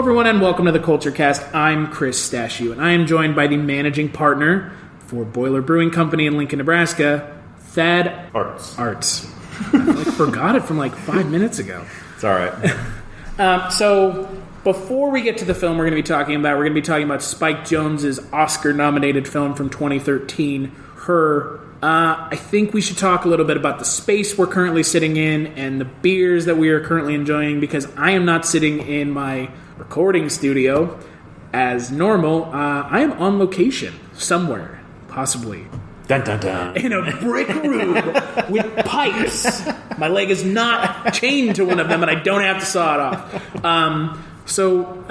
everyone, and welcome to the Culture Cast. I'm Chris Stashew, and I am joined by the managing partner for Boiler Brewing Company in Lincoln, Nebraska, Thad Arts. I forgot it from like 5 minutes ago. It's all right. So before we get to the film we're going to be talking about Spike Jonze's Oscar-nominated film from 2013, Her. I think we should talk a little bit about the space we're currently sitting in and the beers that we are currently enjoying, because I am not sitting in my recording studio as normal. I am on location somewhere, possibly. Dun, dun, dun. In a brick room with pipes. My leg is not chained to one of them, and I don't have to saw it off. So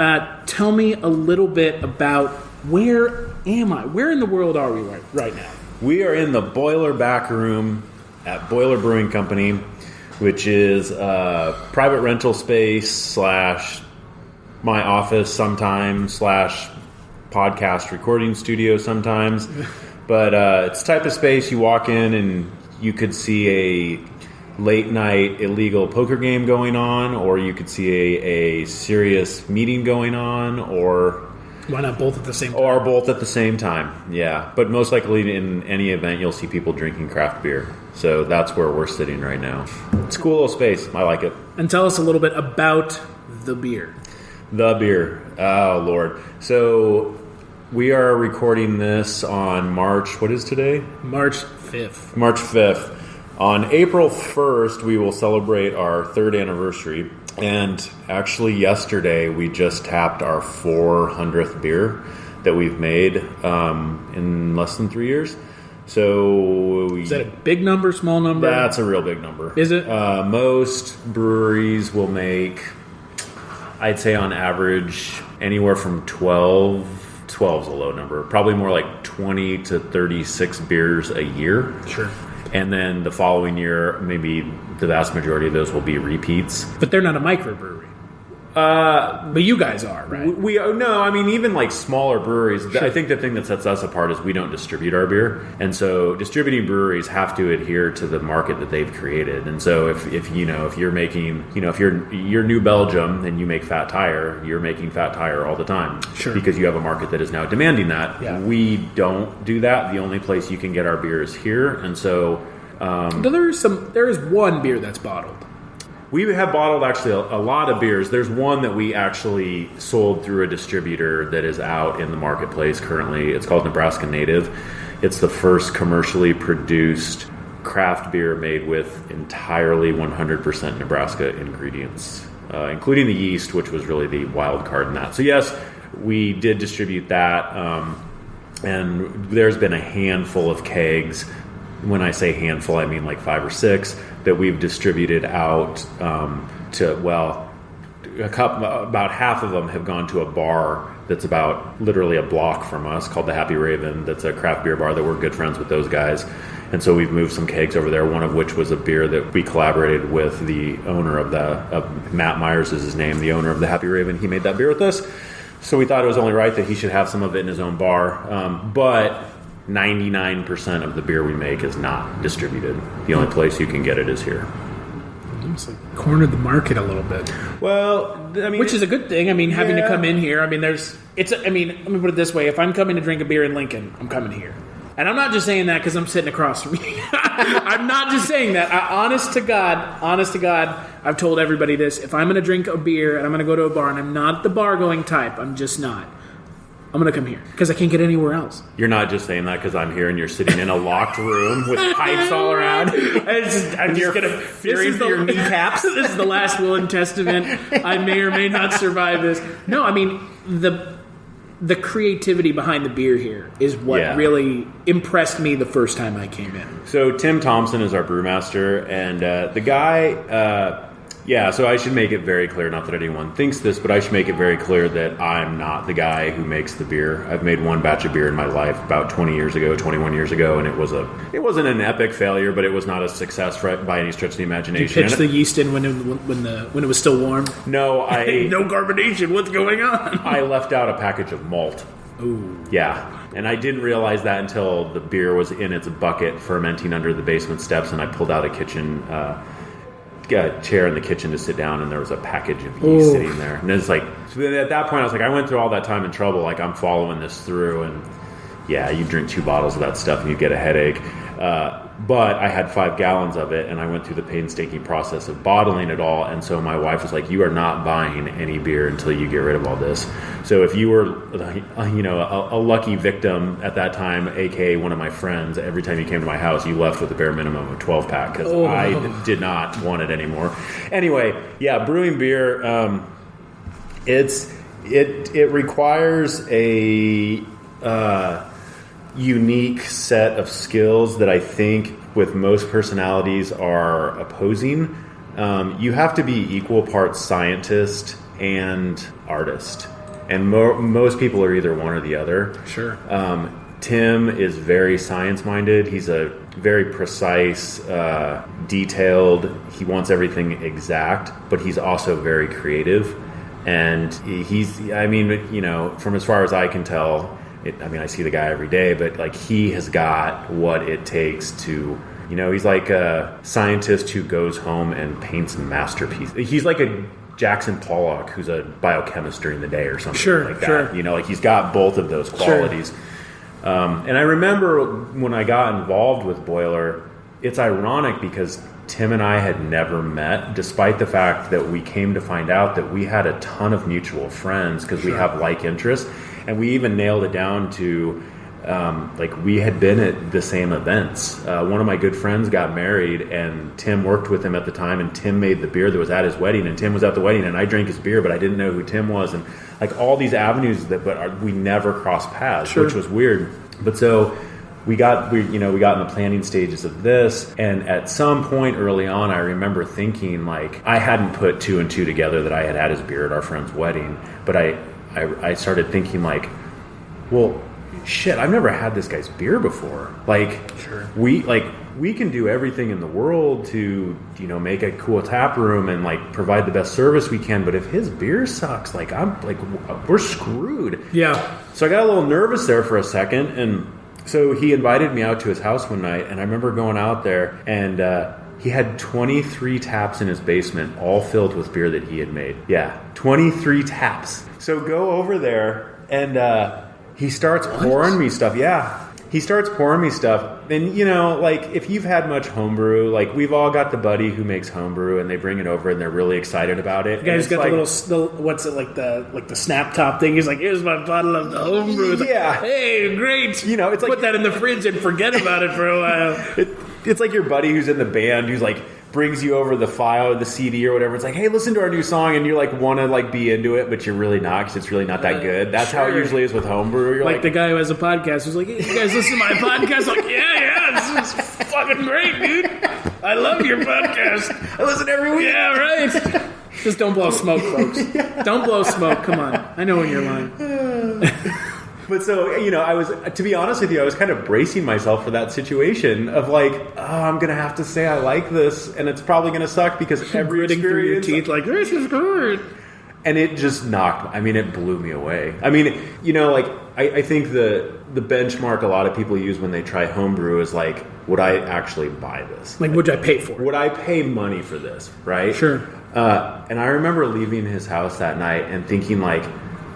tell me a little bit about where am I? Where in the world are we right now? We are in the Boiler back room at Boiler Brewing Company, which is a private rental space / my office sometimes / podcast recording studio sometimes. But it's the type of space you walk in and you could see a late night illegal poker game going on, or you could see a serious meeting going on, or why not both at the same time? Or both at the same time, yeah. But most likely in any event, you'll see people drinking craft beer. So that's where we're sitting right now. It's a cool little space. I like it. And tell us a little bit about the beer. The beer. Oh, Lord. So we are recording this on March, what is today? March 5th. March 5th. On April 1st, we will celebrate our 3rd anniversary. And actually yesterday, we just tapped our 400th beer that we've made in less than 3 years. So is that a big number, small number? That's a real big number. Is it? Most breweries will make, I'd say on average, anywhere from 12 is a low number. Probably more like 20 to 36 beers a year. Sure. And then the following year, maybe the vast majority of those will be repeats. But they're not a microbrewery. But you guys are, right? No, I mean, even like smaller breweries, sure. I think the thing that sets us apart is we don't distribute our beer. And so distributing breweries have to adhere to the market that they've created. And so if you're making, if you're New Belgium and you make Fat Tire, you're making Fat Tire all the time. Sure. Because you have a market that is now demanding that. Yeah. We don't do that. The only place you can get our beer is here. And so there is one beer that's bottled. We have bottled actually a lot of beers. There's one that we actually sold through a distributor that is out in the marketplace currently. It's called Nebraska Native. It's the first commercially produced craft beer made with entirely 100% Nebraska ingredients, including the yeast, which was really the wild card in that. So yes, we did distribute that, and there's been a handful of kegs. When I say handful, I mean like 5 or 6 that we've distributed out about half of them have gone to a bar that's about literally a block from us called the Happy Raven. That's a craft beer bar that we're good friends with those guys. And so we've moved some kegs over there, one of which was a beer that we collaborated with the owner of Matt Myers is his name, the owner of the Happy Raven. He made that beer with us. So we thought it was only right that he should have some of it in his own bar. But 99% of the beer we make is not distributed. The only place you can get it is here. Almost like cornered the market a little bit. Well, I mean, which is a good thing. I mean, having to come in here. I mean, let me put it this way: if I'm coming to drink a beer in Lincoln, I'm coming here. And I'm not just saying that because I'm sitting across from you. I'm not just saying that. Honest to God, I've told everybody this: if I'm going to drink a beer and I'm going to go to a bar and I'm not the bar going type, I'm just not. I'm going to come here because I can't get anywhere else. You're not just saying that because I'm here and you're sitting in a locked room with pipes all around. I'm just going to fearing for your kneecaps. This is the last will and testament. I may or may not survive this. No, I mean, the creativity behind the beer here is what really impressed me the first time I came in. So Tim Thompson is our brewmaster, and the guy... so I should make it very clear, not that anyone thinks this, but I should make it very clear that I'm not the guy who makes the beer. I've made one batch of beer in my life about 21 years ago, and it wasn't an epic failure, but it was not a success by any stretch of the imagination. Did you pitch the yeast in when it was still warm? No, no carbonation. What's going on? I left out a package of malt. Ooh. Yeah. And I didn't realize that until the beer was in its bucket fermenting under the basement steps, and I pulled out a kitchen chair in the kitchen to sit down, and there was a package of yeast sitting there. And it's like, So then at that point, I was like, I went through all that time and trouble. Like, I'm following this through, and yeah, you drink 2 bottles of that stuff and you get a headache. But I had 5 gallons of it, and I went through the painstaking process of bottling it all. And so my wife was like, "You are not buying any beer until you get rid of all this." So if you were, a lucky victim at that time, aka one of my friends, every time you came to my house, you left with a bare minimum of a 12-pack because I did not want it anymore. Anyway, yeah, brewing beer, it requires a unique set of skills that I think with most personalities are opposing. You have to be equal parts scientist and artist, and most people are either one or the other. Sure. Tim is very science-minded. He's a very precise, detailed. He wants everything exact, but he's also very creative. And from as far as I can tell, I see the guy every day, but like he has got what it takes to, he's like a scientist who goes home and paints masterpieces. He's like a Jackson Pollock who's a biochemist during the day or something like that. Sure. Like he's got both of those qualities. Sure. And I remember when I got involved with Boiler, it's ironic because Tim and I had never met, despite the fact that we came to find out that we had a ton of mutual friends because we have like interests. And we even nailed it down to, we had been at the same events. One of my good friends got married, and Tim worked with him at the time, and Tim made the beer that was at his wedding, and Tim was at the wedding, and I drank his beer, but I didn't know who Tim was. And like all these avenues we never crossed paths, which was weird. But so we got in the planning stages of this, and at some point early on, I remember thinking, like, I hadn't put 2 and 2 together that I had his beer at our friend's wedding, but I started thinking, like, well, shit, I've never had this guy's beer before. Like, sure. We can do everything in the world to, make a cool tap room and like provide the best service we can. But if his beer sucks, we're screwed. Yeah. So I got a little nervous there for a second, and so he invited me out to his house one night, and I remember going out there, and he had 23 taps in his basement, all filled with beer that he had made. Yeah, 23 taps. So go over there, and he starts pouring me stuff. Yeah, he starts pouring me stuff. And, if you've had much homebrew, like, we've all got the buddy who makes homebrew, and they bring it over, and they're really excited about it. The guy's got the snap top thing. He's like, here's my bottle of the homebrew. It's yeah. Like, hey, great. It's put that in the fridge and forget about it for a while. It's like your buddy who's in the band who's like brings you over the file or the CD or whatever. It's like, hey, listen to our new song, and you like want to like be into it, but you're really not because it's really not that good. That's how it usually is with homebrew. You're like the guy who has a podcast who's like, hey, you guys listen to my podcast? Like, yeah, this is fucking great, dude. I love your podcast. I listen every week. Yeah, right. Just don't blow smoke, folks. Yeah. Don't blow smoke. Come on. I know when you're lying. But so, to be honest with you, I was kind of bracing myself for that situation of like, I'm going to have to say I like this, and it's probably going to suck because every experience... through your teeth like, this is good. And it just it blew me away. I think the benchmark a lot of people use when they try homebrew is like, would I actually buy this? Like, would I pay for it? Would I pay money for this, right? Sure. And I remember leaving his house that night and thinking like,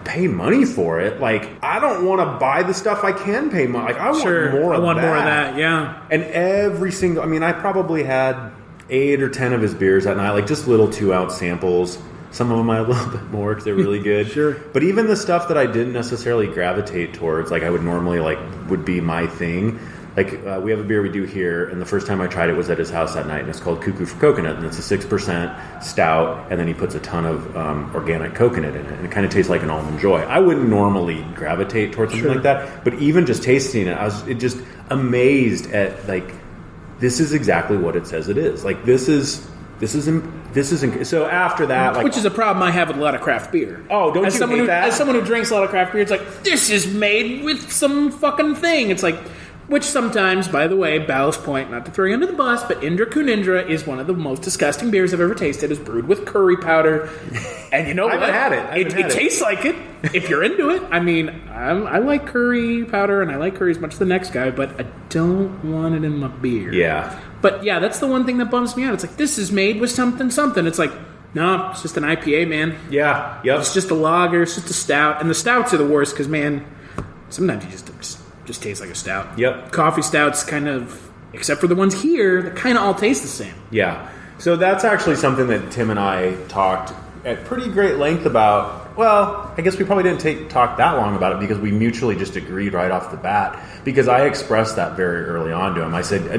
pay money for it. Like, I don't want to buy the stuff I can pay money. Like, I want more of that. Yeah. And every single, I probably had 8 or 10 of his beers that night, like just little 2-ounce samples. Some of them I had a little bit more because they're really good. Sure. But even the stuff that I didn't necessarily gravitate towards, like I would normally would be my thing. Like, we have a beer we do here, and the first time I tried it was at his house that night, and it's called Cuckoo for Coconut, and it's a 6% stout, and then he puts a ton of organic coconut in it, and it kind of tastes like an Almond Joy. I wouldn't normally gravitate towards something like that, but even just tasting it, I was just amazed at, like, this is exactly what it says it is. Like, this is so after that, like, which is a problem I have with a lot of craft beer. Oh, don't you hate that? As someone who drinks a lot of craft beer, it's like, this is made with some fucking thing. It's like, which sometimes, by the way, Ballast Point, not to throw you under the bus, but Indra Kunindra is one of the most disgusting beers I've ever tasted. It's brewed with curry powder, and you know what? I haven't had it. It tastes like it if you're into it. I mean, I like curry powder, and I like curry as much as the next guy, but I don't want it in my beer. Yeah. But yeah, that's the one thing that bums me out. It's like, this is made with something. It's like, No, it's just an IPA, man. Yeah. Yep. It's just a lager. It's just a stout, and the stouts are the worst because, man, sometimes you just taste like a stout. Yep. Coffee stouts kind of, except for the ones here, they kind of all taste the same. Yeah. So that's actually something that Tim and I talked at pretty great length about. Well, I guess we probably didn't talk that long about it because we mutually just agreed right off the bat. Because I expressed that very early on to him. I said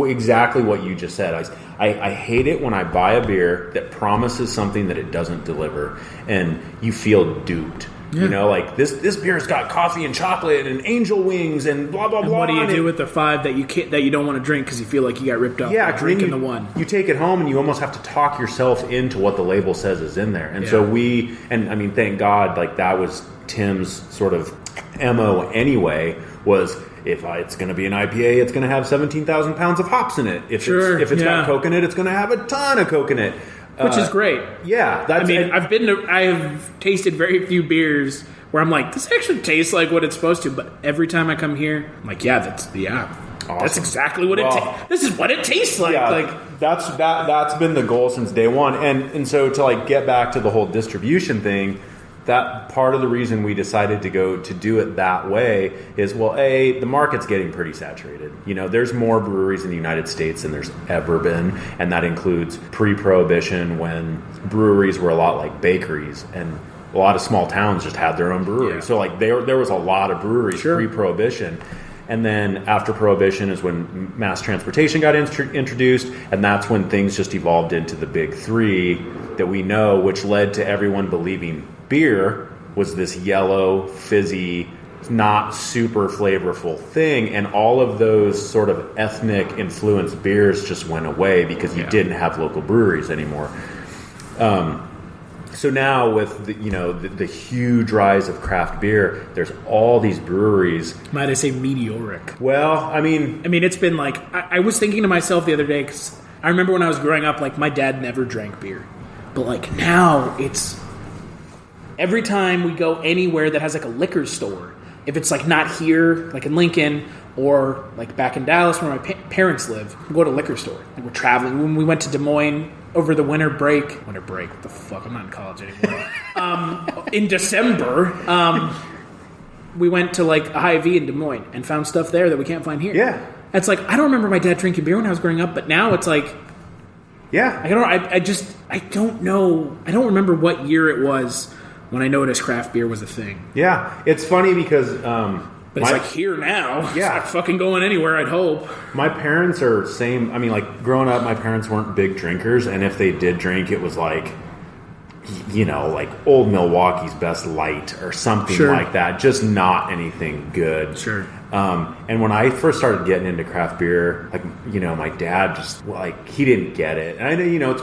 exactly what you just said. I hate it when I buy a beer that promises something that it doesn't deliver, and you feel duped. Yeah. You know, like this beer's got coffee and chocolate and angel wings and blah blah blah. What do you do with the 5 that you don't want to drink because you feel like you got ripped off? Yeah, drinking the one. You take it home and you almost have to talk yourself into what the label says is in there. And so thank God, like that was Tim's sort of MO anyway. Was if it's going to be an IPA, it's going to have 17,000 pounds of hops in it. If it's got coconut, it's going to have a ton of coconut. Which is great. Yeah. I've tasted very few beers where I'm like, this actually tastes like what it's supposed to. But every time I come here, I'm like, awesome. That's exactly what this is what it tastes like. Yeah, like that's been the goal since day one. And so to like get back to the whole distribution thing, that part of the reason we decided to do it that way is, well, the market's getting pretty saturated. You know, there's more breweries in the United States than there's ever been, and that includes pre-prohibition when breweries were a lot like bakeries, and a lot of small towns just had their own breweries. Yeah. So like there was a lot of breweries pre-prohibition. And then after Prohibition is when mass transportation got introduced, and that's when things just evolved into the big 3 that we know, which led to everyone believing beer was this yellow, fizzy, not super flavorful thing, and all of those sort of ethnic influenced beers just went away because you didn't have local breweries anymore. So now with the huge rise of craft beer, there's all these breweries. Might I say meteoric? Well, I mean, it's been like I was thinking to myself the other day because I remember when I was growing up, like my dad never drank beer, but like now it's every time we go anywhere that has like a liquor store, if it's like not here, like in Lincoln or like back in Dallas where my parents live, we go to a liquor store. Like we're traveling. When we went to Des Moines over the winter break, what the fuck? I'm not in college anymore. In December, we went to like a Hy-Vee in Des Moines and found stuff there that we can't find here. Yeah. It's like, I don't remember my dad drinking beer when I was growing up, but now it's like, yeah. I don't know. I don't remember what year it was when I noticed craft beer was a thing. Yeah. It's funny because... but it's like here now. Yeah. It's not fucking going anywhere, I'd hope. My parents are same. I mean, like, growing up, my parents weren't big drinkers, and if they did drink, it was like, like Old Milwaukee's Best Light or something like that. Just not anything good. Sure. And when I first started getting into craft beer, like, my dad just, like, he didn't get it. And I know, it's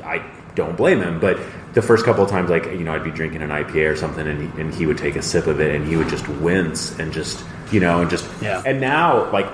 I don't blame him, but the first couple of times, like, I'd be drinking an IPA or something, and he would take a sip of it, and he would just wince and just, and now, like,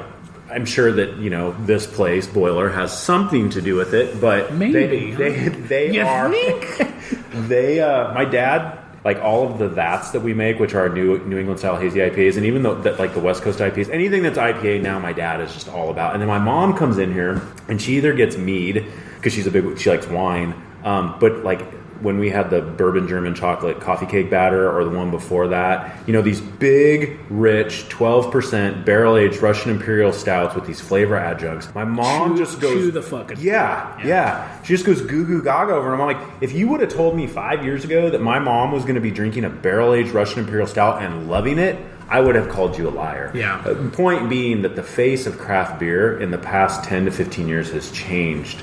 I'm sure that, this place, Boiler, has something to do with it, but maybe they you are, think? My dad, like, all of the vats that we make, which are New England style hazy IPAs, and even though that, like, the West Coast IPAs, anything that's IPA now, my dad is just all about. And then my mom comes in here, and she either gets mead because she likes wine, but like when we had the bourbon German chocolate coffee cake batter or the one before that, these big, rich, 12% barrel-aged Russian Imperial stouts with these flavor adjuncts. My mom just goes... Chew the fucking... Yeah. She just goes goo-goo gaga over them. I'm like, if you would have told me 5 years ago that my mom was going to be drinking a barrel-aged Russian Imperial stout and loving it, I would have called you a liar. Yeah. Point being that the face of craft beer in the past 10 to 15 years has changed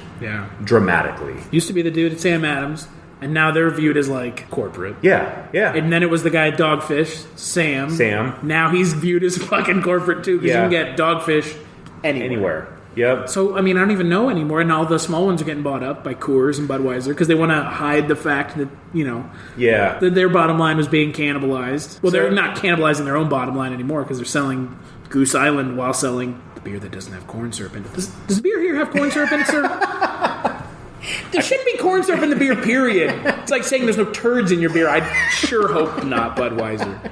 dramatically. Used to be the dude at Sam Adams, and now they're viewed as like corporate. Yeah. And then it was the guy at Dogfish, Sam. Now he's viewed as fucking corporate too, because you can get Dogfish anywhere. Yep. So, I don't even know anymore, and all the small ones are getting bought up by Coors and Budweiser because they want to hide the fact that, that their bottom line was being cannibalized. Well, they're not cannibalizing their own bottom line anymore because they're selling Goose Island while selling the beer that doesn't have corn syrup in it. Does beer here have corn syrup in it, sir? There shouldn't be corn syrup in the beer, period. It's like saying there's no turds in your beer. I sure hope not, Budweiser.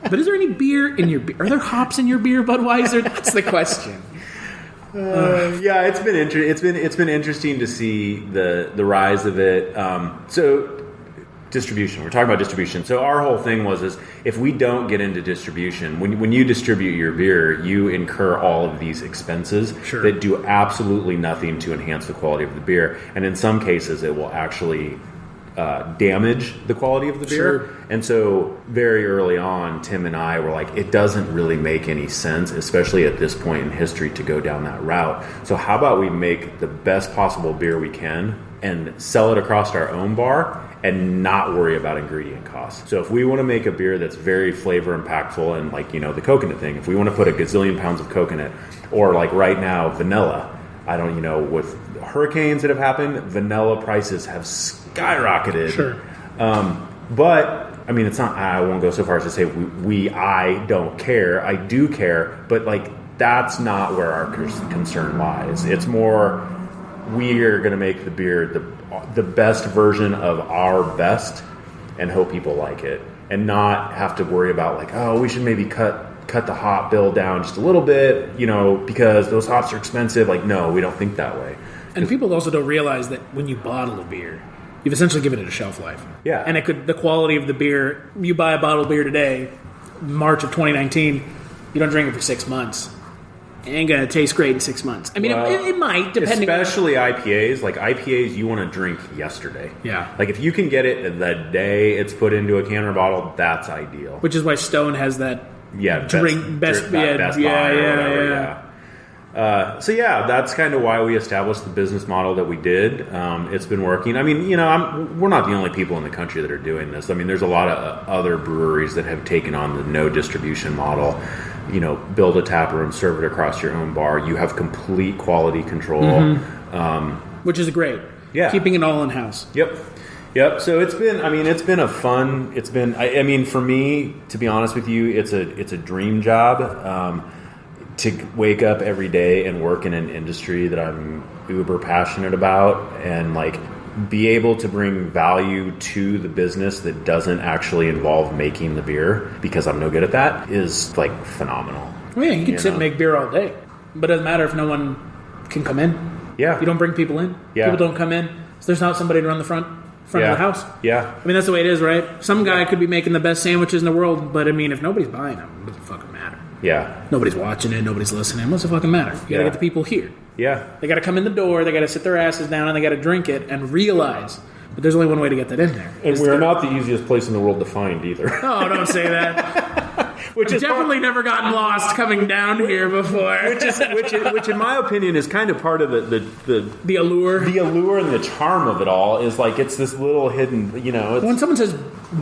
But is there any beer in your beer? Are there hops in your beer, Budweiser? That's the question. Yeah, it's been interesting to see the rise of it. So distribution. We're talking about distribution. So our whole thing is if we don't get into distribution, when you distribute your beer, you incur all of these expenses that do absolutely nothing to enhance the quality of the beer, and in some cases, it will actually damage the quality of the beer. Sure. And so very early on, Tim and I were like, it doesn't really make any sense, especially at this point in history, to go down that route. So how about we make the best possible beer we can and sell it across our own bar and not worry about ingredient costs. So if we want to make a beer that's very flavor impactful, and like, the coconut thing, if we want to put a gazillion pounds of coconut, or like right now, vanilla, with hurricanes that have happened, vanilla prices have skyrocketed. Sure. But I mean, it's not, I won't go so far as to say I don't care. I do care, but like, that's not where our concern lies. It's more, we are going to make the beer the best version of our best and hope people like it, and not have to worry about like, oh, we should maybe cut the hop bill down just a little bit, because those hops are expensive. Like, no, we don't think that way. And people also don't realize that when you bottle a beer, you've essentially given it a shelf life. Yeah. And the quality of the beer, you buy a bottle of beer today, March of 2019, you don't drink it for 6 months. It ain't going to taste great in 6 months. I mean, it might, depending especially IPAs. Like, IPAs, you want to drink yesterday. Yeah. Like, if you can get it the day it's put into a can or bottle, that's ideal. Which is why Stone has that best So that's kind of why we established the business model that we did. It's been working. I mean, we're not the only people in the country that are doing this. I mean, there's a lot of other breweries that have taken on the no distribution model. Build a tap room, serve it across your own bar. You have complete quality control, which is great. Yeah, keeping it all in house. Yep. So it's been a fun. It's been. I mean, for me, to be honest with you, it's a dream job. To wake up every day and work in an industry that I'm uber passionate about, and like be able to bring value to the business that doesn't actually involve making the beer, because I'm no good at that, is like phenomenal. Well, yeah, you can sit and make beer all day, but it doesn't matter if no one can come in. Yeah. You don't bring people in. Yeah. People don't come in. So there's not somebody to run the front of the house. Yeah. I mean, that's the way it is, right? Some guy could be making the best sandwiches in the world, but I mean, if nobody's buying them, it doesn't fucking matter. Yeah. Nobody's watching it. Nobody's listening. What's the fucking matter? You gotta get the people here. Yeah. They gotta come in the door. They gotta sit their asses down, and they gotta drink it and realize that there's only one way to get that in there. And we're not the easiest place in the world to find either. Oh, don't say that. Which is definitely never gotten lost coming down here before. Which in my opinion is kind of part of the allure. The allure and the charm of it all is like, it's this little hidden, when someone says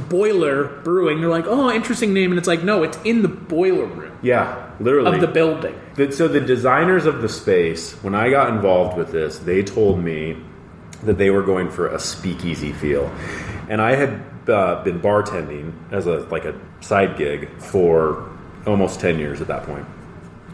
Boiler Brewing, they're like, oh, interesting name, and it's like, no, it's in the boiler room. Yeah, literally. Of the building. So the designers of the space, when I got involved with this, they told me that they were going for a speakeasy feel. And I had been bartending as a side gig for almost 10 years at that point.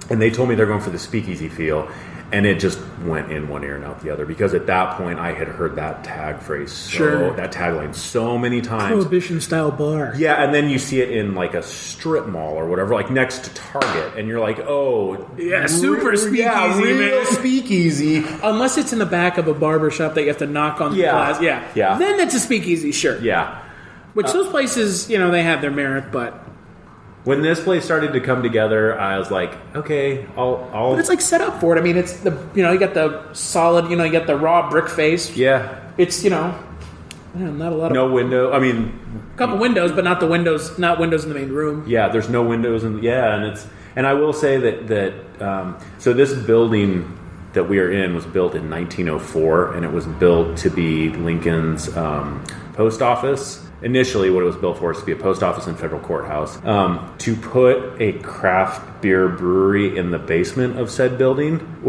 And they told me they're going for the speakeasy feel, and it just went in one ear and out the other, because at that point I had heard that that tagline so many times. Prohibition style bar. Yeah, and then you see it in like a strip mall or whatever, like next to Target, and you're like, oh, yeah, super speakeasy, real speakeasy. Unless it's in the back of a barber shop that you have to knock on the glass. Yeah. Then that's a speakeasy, sure. Yeah. Which those places, they have their merit, but when this place started to come together, I was like, okay, I'll. But it's like set up for it. I mean, it's you got the solid, you got the raw brick face. Yeah. It's not a lot of no window. I mean, a couple windows, but not windows in the main room. Yeah, there's no windows and I will say that so this building that we are in was built in 1904, and it was built to be Lincoln's post office. Initially, what it was built for is to be a post office and federal courthouse. To put a craft beer brewery in the basement of said building,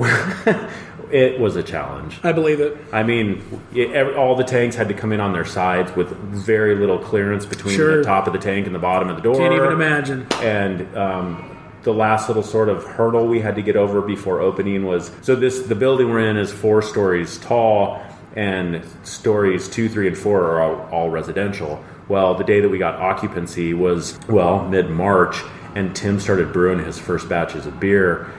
it was a challenge. I believe it. I mean, all the tanks had to come in on their sides with very little clearance between the top of the tank and the bottom of the door. Can't even imagine. And the last little sort of hurdle we had to get over before opening was, the building we're in is 4 stories tall, and stories 2, 3, and 4 are all residential. Well, the day that we got occupancy was, mid-March, and Tim started brewing his first batches of beer,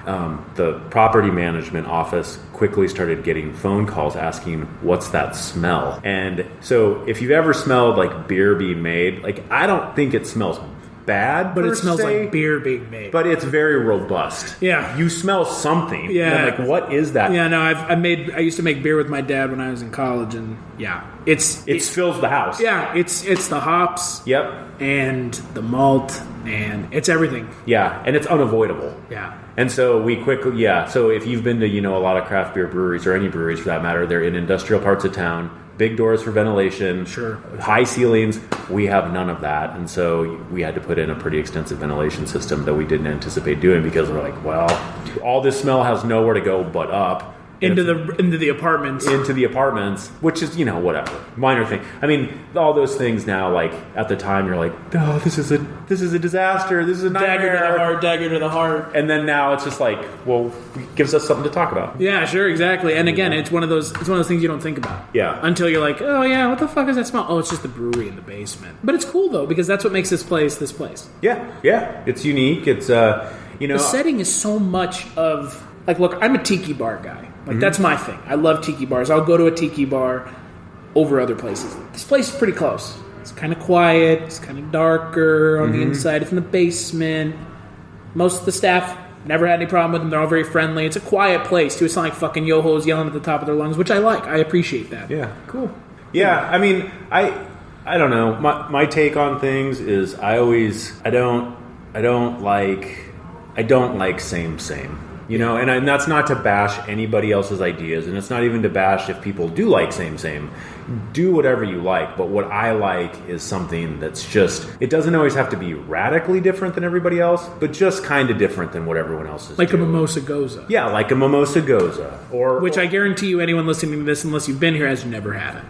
the property management office quickly started getting phone calls asking, what's that smell? And so if you've ever smelled like beer being made, like I don't think it smells bad, but it smells like beer being made. But it's very robust. Yeah, you smell something. Yeah, and I'm like, what is that? Yeah, no, I used to make beer with my dad when I was in college, and yeah, it fills the house. Yeah, it's the hops. Yep, and the malt, and it's everything. Yeah, and it's unavoidable. Yeah. And so we quickly, so if you've been to, a lot of craft beer breweries, or any breweries for that matter, they're in industrial parts of town. Big doors for ventilation, sure. High ceilings. We have none of that, and so we had to put in a pretty extensive ventilation system that we didn't anticipate doing because we're like, well, all this smell has nowhere to go but up into the apartments. Into the apartments, which is whatever, minor thing. I mean, all those things now. Like at the time, you're like, oh, this is a disaster. This is a nightmare. Dagger to the heart. And then now it's just like, well, it gives us something to talk about. Yeah, sure, exactly. And again, it's one of those things you don't think about. Yeah. Until you're like, oh yeah, what the fuck is that smell? Oh, it's just the brewery in the basement. But it's cool though because that's what makes this place. Yeah. It's unique. It's the setting is so much of like, look, I'm a tiki bar guy. Like that's my thing. I love tiki bars. I'll go to a tiki bar over other places. This place is pretty close. It's kind of quiet. It's kind of darker on the inside. It's in the basement. Most of the staff never had any problem with them. They're all very friendly. It's a quiet place too. It's not like fucking yo-hos yelling at the top of their lungs, which I like. I appreciate that. Yeah, cool. Yeah, I mean, I don't know. My take on things is I don't like same. And that's not to bash anybody else's ideas, and it's not even to bash if people do like same. Do whatever you like, but what I like is something that's just, it doesn't always have to be radically different than everybody else, but just kind of different than what everyone else is like doing. A Mimosa Goza. Yeah, like a Mimosa Goza. Which I guarantee you anyone listening to this, unless you've been here, has never had it.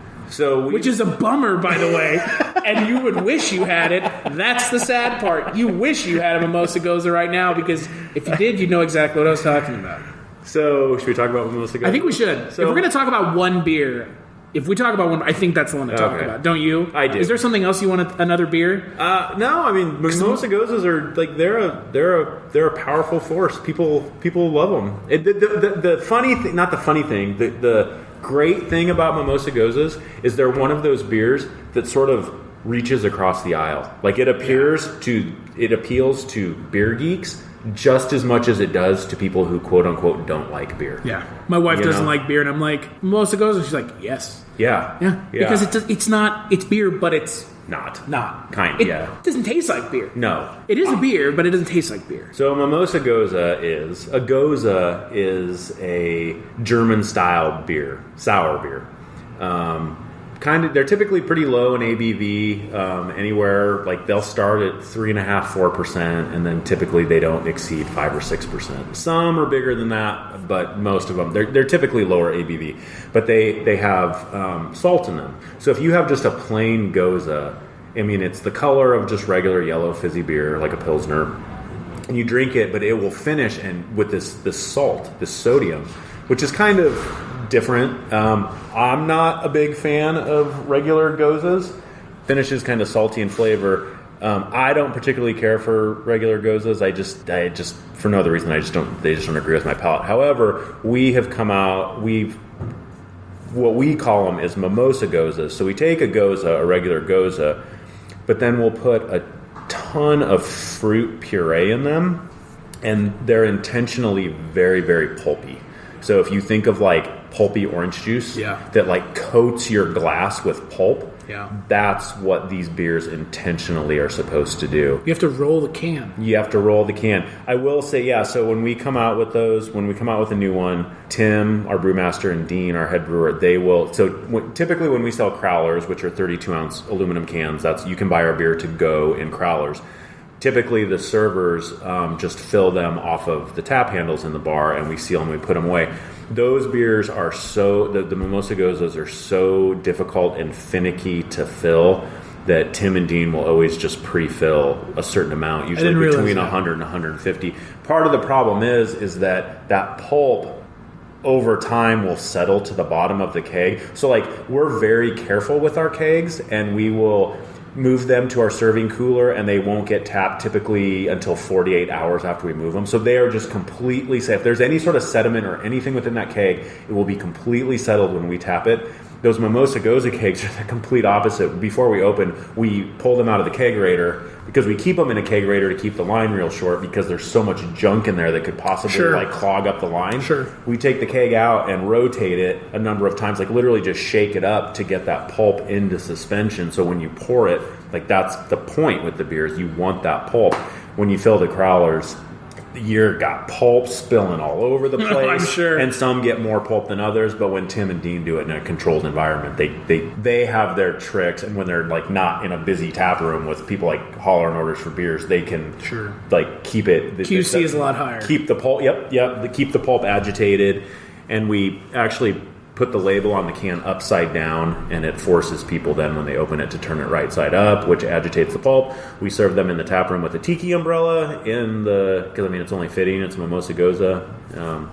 Which is a bummer, by the way. And you would wish you had it. That's the sad part. You wish you had a Mimosa Goza right now, because if you did, you'd know exactly what I was talking about. So, should we talk about Mimosa Goza? I think we should. So, if we're going to talk about one beer, if we talk about one, I think that's the one to talk about. Don't you? I do. Is there something else you want? Another beer? No. I mean, Mimosa Gozas are like they're a powerful force. People love them. The funny thing, not the funny thing. The great thing about Mimosa Gozas is they're one of those beers that sort of reaches across the aisle. Like it appeals to beer geeks just as much as it does to people who quote unquote don't like beer. Yeah, my wife doesn't like beer, and I'm like, Mimosa Goza. She's like, yes. Yeah. Because it's beer, but it's not kind. It doesn't taste like beer. No, it is a beer, but it doesn't taste like beer. So Mimosa Goza is a German style beer, sour beer. They're typically pretty low in ABV, anywhere like they'll start at 3.5-4%, and then typically they don't exceed 5 or 6%. Some are bigger than that, but most of them they're typically lower ABV. But they have salt in them. So if you have just a plain Goza, I mean it's the color of just regular yellow fizzy beer like a Pilsner, and you drink it, but it will finish and with this salt, this sodium, which is kind of different. I'm not a big fan of regular Gozas. Finishes kind of salty in flavor. I don't particularly care for regular Gozas. I just for no other reason, they just don't agree with my palate. However, we have come out, what we call them is Mimosa Gozas. So we take a regular Goza, but then we'll put a ton of fruit puree in them, and they're intentionally very, very pulpy. So if you think of like pulpy orange juice that like coats your glass with pulp, that's what these beers intentionally are supposed to do. You have to roll the can. I will say, so when we come out with a new one, Tim, our brewmaster, and Dean, our head brewer, they will. So typically when we sell crowlers, which are 32-ounce aluminum cans, you can buy our beer to go in crowlers. Typically, the servers just fill them off of the tap handles in the bar, and we seal them and we put them away. Those beers are the Mimosa Gozas are so difficult and finicky to fill that Tim and Dean will always just pre-fill a certain amount, usually between 100 and 150. Part of the problem is that pulp over time will settle to the bottom of the keg. So like we're very careful with our kegs, and we will move them to our serving cooler, and they won't get tapped typically until 48 hours after we move them. So they are just completely safe. If there's any sort of sediment or anything within that keg, it will be completely settled when we tap it. Those Mimosa Goza kegs are the complete opposite. Before we open, we pull them out of the kegerator because we keep them in a kegerator to keep the line real short because there's so much junk in there that could possibly like clog up the line. Sure. We take the keg out and rotate it a number of times, like literally just shake it up to get that pulp into suspension. So when you pour it, like that's the point with the beers. You want that pulp. When you fill the growlers, you're got pulp spilling all over the place. I'm sure. And some get more pulp than others, but when Tim and Dean do it in a controlled environment, they have their tricks, and when they're like not in a busy tap room with people like hollering orders for beers, they can like keep it. QC is a lot higher. Keep the pulp. Yep. Keep the pulp agitated, and we actually put the label on the can upside down, and it forces people then when they open it to turn it right side up, which agitates the pulp. We serve them in the tap room with a tiki umbrella because I mean it's only fitting. It's Mimosa Goza.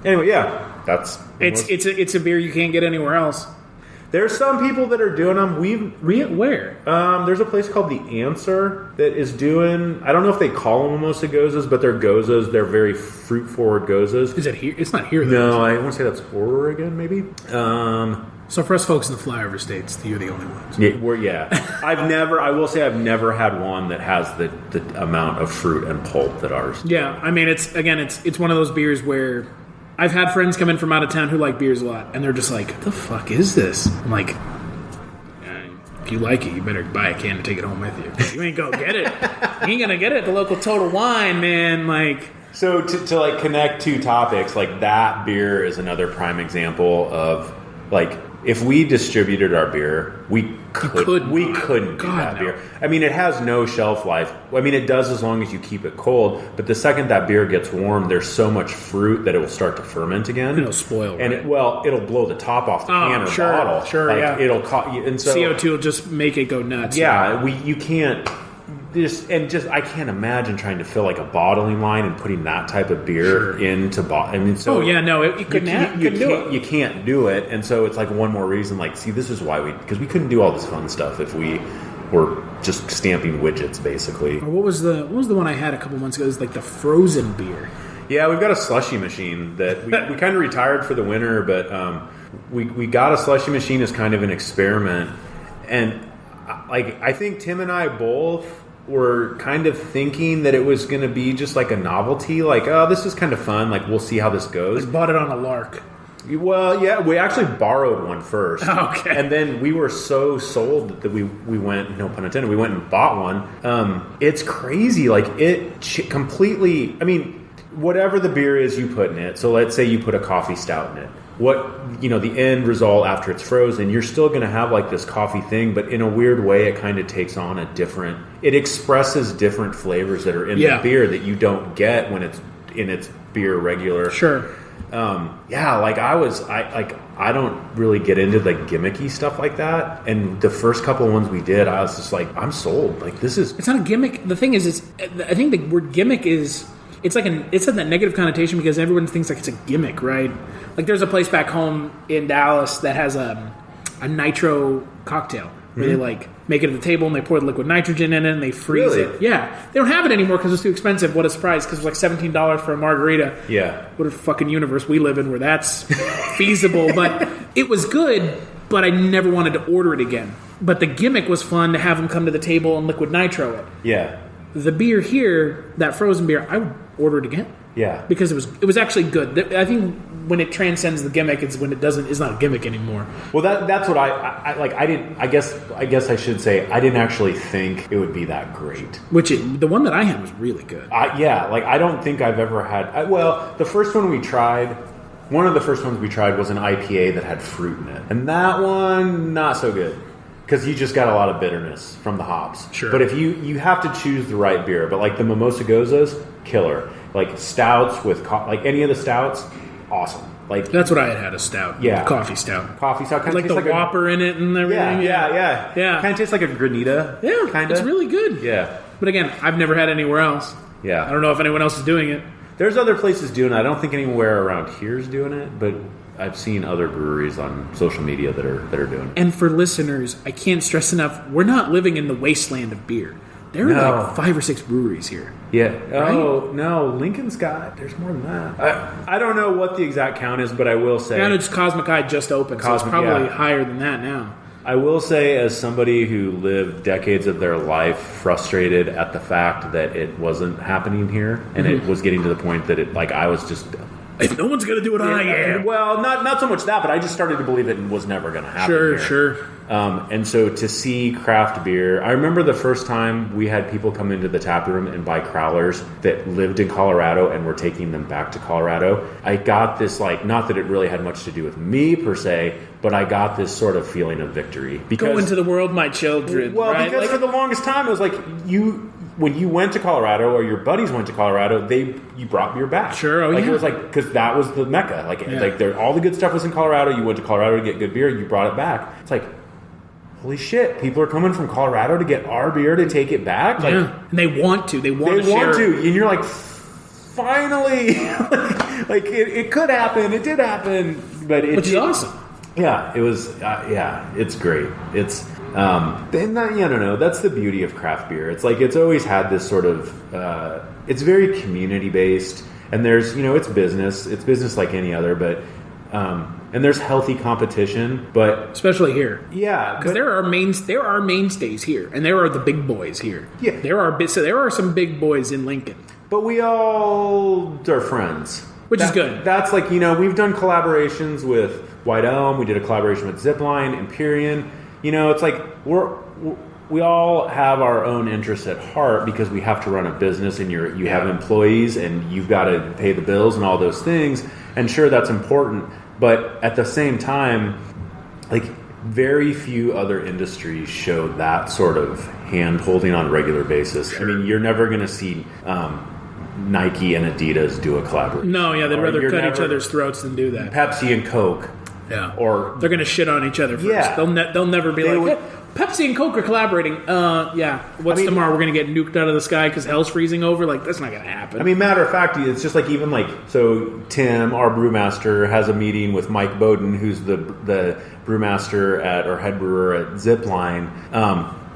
Anyway, yeah, that's it's a beer you can't get anywhere else. There's some people that are doing them. Where? There's a place called The Answer that is doing. I don't know if they call them Mimosa Gozas, but they're Gozas. They're very fruit forward Gozas. Is it here? It's not here though. No, I want to say that's Oregon, maybe. So for us folks in the flyover states, you're the only ones. Yeah. I will say I've never had one that has the amount of fruit and pulp that ours. Yeah, I mean it's one of those beers where I've had friends come in from out of town who like beers a lot, and they're just like, "What the fuck is this?" I'm like, "If you like it, you better buy a can and take it home with you. You ain't gonna get it. You ain't gonna get it at the local Total Wine, man." Like, so to like connect two topics, like that beer is another prime example of like if we distributed our beer, we couldn't do that beer. I mean, it has no shelf life. I mean, it does as long as you keep it cold. But the second that beer gets warm, there's so much fruit that it will start to ferment again. It'll spoil, and right? It'll blow the top off the can or bottle. Sure, like, yeah. It'll and so CO2 will just make it go nuts. Yeah, you can't. I can't imagine trying to fill like a bottling line and putting that type of beer into bottle. I mean, so you couldn't do it. You can't do it, and so it's like one more reason. Like, see, this is why because we couldn't do all this fun stuff if we were just stamping widgets, basically. Or what was the one I had a couple months ago? It was like the frozen beer. Yeah, we've got a slushy machine that we kind of retired for the winter, but we got a slushy machine as kind of an experiment, and like I think Tim and I both were kind of thinking that it was going to be just like a novelty, like, oh, this is kind of fun, like we'll see how this goes. I bought it on a lark. Well, yeah, we actually borrowed one first. Okay. And then we were so sold that we went, no pun intended, we went and bought one. It's crazy, like it completely, I mean, whatever the beer is you put in it, so let's say you put a coffee stout in it, the end result after it's frozen, you're still going to have like this coffee thing, but in a weird way it kind of takes on it expresses different flavors that are in the beer that you don't get when it's in its beer regular. Sure. I don't really get into the gimmicky stuff like that, and the first couple of ones we did, I was just like, I'm sold. Like, this is... It's not a gimmick. The thing is, I think the word gimmick is... It's like it's in that negative connotation because everyone thinks like it's a gimmick, right? Like there's a place back home in Dallas that has a nitro cocktail where they like make it at the table and they pour the liquid nitrogen in it and they freeze it. Yeah, they don't have it anymore because it's too expensive. What a surprise! Because it's like $17 for a margarita. Yeah, what a fucking universe we live in where that's feasible. But it was good, but I never wanted to order it again. But the gimmick was fun to have them come to the table and liquid nitro it. Yeah. The beer here, that frozen beer, I would order it again. Yeah, because it was actually good. I think when it transcends the gimmick, it's when it's not a gimmick anymore. Well, that's what I like. I guess I should say I didn't actually think it would be that great. The one that I had was really good. I don't think I've ever had. The first one we tried. One of the first ones we tried was an IPA that had fruit in it, and that one not so good. Because you just got a lot of bitterness from the hops. Sure. But if you have to choose the right beer. But like the Mimosa Gozas, killer. Like stouts with like any of the stouts, awesome. Like that's what I had a stout. Yeah, coffee stout. Coffee stout, kind of like the Whopper in it and everything. Yeah. Kind of tastes like a granita. Yeah, kind of. It's really good. Yeah. But again, I've never had anywhere else. Yeah. I don't know if anyone else is doing it. There's other places doing it. I don't think anywhere around here is doing it, but. I've seen other breweries on social media that are doing it. And for listeners, I can't stress enough, we're not living in the wasteland of beer. There are like 5 or 6 breweries here. Yeah. Right? Oh, no. Lincoln's there's more than that. I don't know what the exact count is, but I will say. I know just Cosmic Eye just opened, so it's probably higher than that now. I will say, as somebody who lived decades of their life frustrated at the fact that it wasn't happening here, and it was getting to the point that I was just... If no one's going to do what I am. Well, not so much that, but I just started to believe it was never going to happen here. Sure. And so to see craft beer, I remember the first time we had people come into the tap room and buy crowlers that lived in Colorado and were taking them back to Colorado. I got this, not that it really had much to do with me per se, but I got this sort of feeling of victory. Go into the world, my children. Well, right? because for the longest time, it was when you went to Colorado or your buddies went to Colorado, you brought beer back. Sure, It was because that was the mecca. All the good stuff was in Colorado. You went to Colorado to get good beer. You brought it back. It's like, holy shit! People are coming from Colorado to get our beer to take it back. And they want to. They want to, and you're like, finally, it could happen. It did happen, which is awesome. Yeah, it was. It's great. It's. I don't know. That's the beauty of craft beer. It's always had this sort of. It's very community based, and there's it's business. It's business like any other, but. And there's healthy competition, but especially here, because there are mainstays here, and there are the big boys here. Yeah, there are some big boys in Lincoln, but we all are friends, which is good. That's we've done collaborations with White Elm. We did a collaboration with Zipline, Empyrean. It's like we all have our own interests at heart because we have to run a business, and you have employees, and you've got to pay the bills and all those things. And sure, that's important. But at the same time, very few other industries show that sort of hand holding on a regular basis. Sure. I mean, you're never going to see Nike and Adidas do a collaboration. No, they'd rather cut each other's throats than do that. Pepsi and Coke. Yeah. Or they're going to shit on each other first. Yeah. They'll never be Pepsi and Coke are collaborating. Tomorrow? We're going to get nuked out of the sky because hell's freezing over? That's not going to happen. I mean, matter of fact, it's just so Tim, our brewmaster, has a meeting with Mike Bowden, who's the brewmaster or head brewer at Zipline.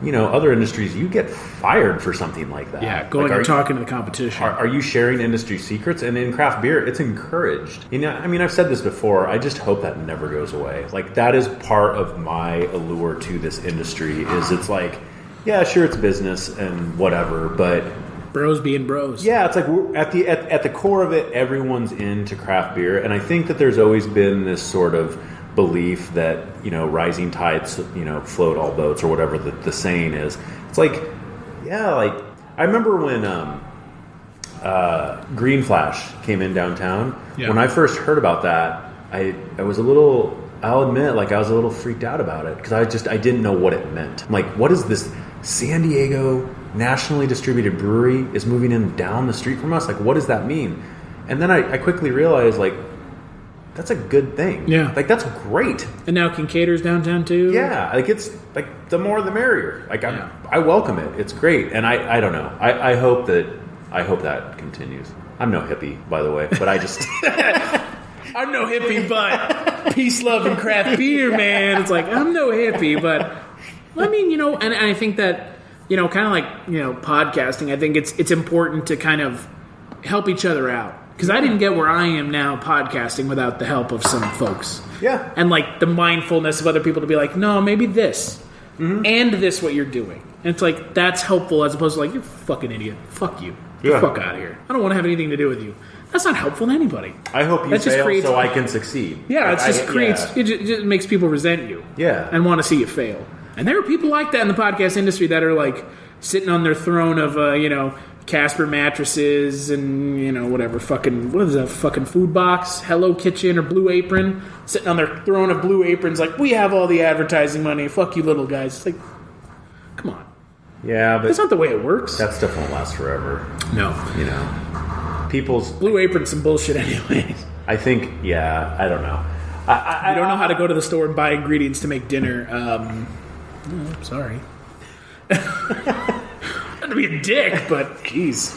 Other industries, you get fired for something like that. Yeah, going and talking to the competition. Are you sharing industry secrets? And in craft beer, it's encouraged. I've said this before. I just hope that never goes away. That is part of my allure to this industry. Is it's sure, it's business and whatever, but bros being bros. Yeah, it's we're at the core of it, everyone's into craft beer, and I think that there's always been this sort of belief that rising tides float all boats, or whatever the saying is. It's I remember when Green Flash came in downtown. Yeah. When I first heard about that, I was a little, I'll admit, I was a little freaked out about it, because I didn't know what it meant. I'm what is this? San Diego nationally distributed brewery is moving in down the street from us? What does that mean? And then I quickly realized that's a good thing. Yeah. That's great. And now Kincaid's downtown too? Yeah. It's the more the merrier. I welcome it. It's great. And I don't know. I hope that continues. I'm no hippie, by the way, but I just I'm no hippie, but peace, love, and craft beer, man. It's I'm no hippie, but I mean, and I think that, kind of podcasting, I think it's important to kind of help each other out. Because I didn't get where I am now podcasting without the help of some folks. Yeah. And the mindfulness of other people to be no, maybe this. Mm-hmm. And this what you're doing. And it's that's helpful as opposed to you're a fucking idiot. Fuck you. Get the fuck out of here. I don't want to have anything to do with you. That's not helpful to anybody. I hope you fail so I can succeed. Yeah, it just makes people resent you. Yeah. And want to see you fail. And there are people like that in the podcast industry that are sitting on their throne of, Casper mattresses and, whatever, what is that, fucking Food Box, Hello Kitchen, or Blue Apron, sitting on their throne of Blue Aprons we have all the advertising money, fuck you little guys. It's come on. Yeah, but that's not the way it works. That stuff won't last forever. No. People's... Blue Apron's some bullshit anyways. I think, I don't know. I don't know how to go to the store and buy ingredients to make dinner. Sorry. Not to be a dick, but jeez.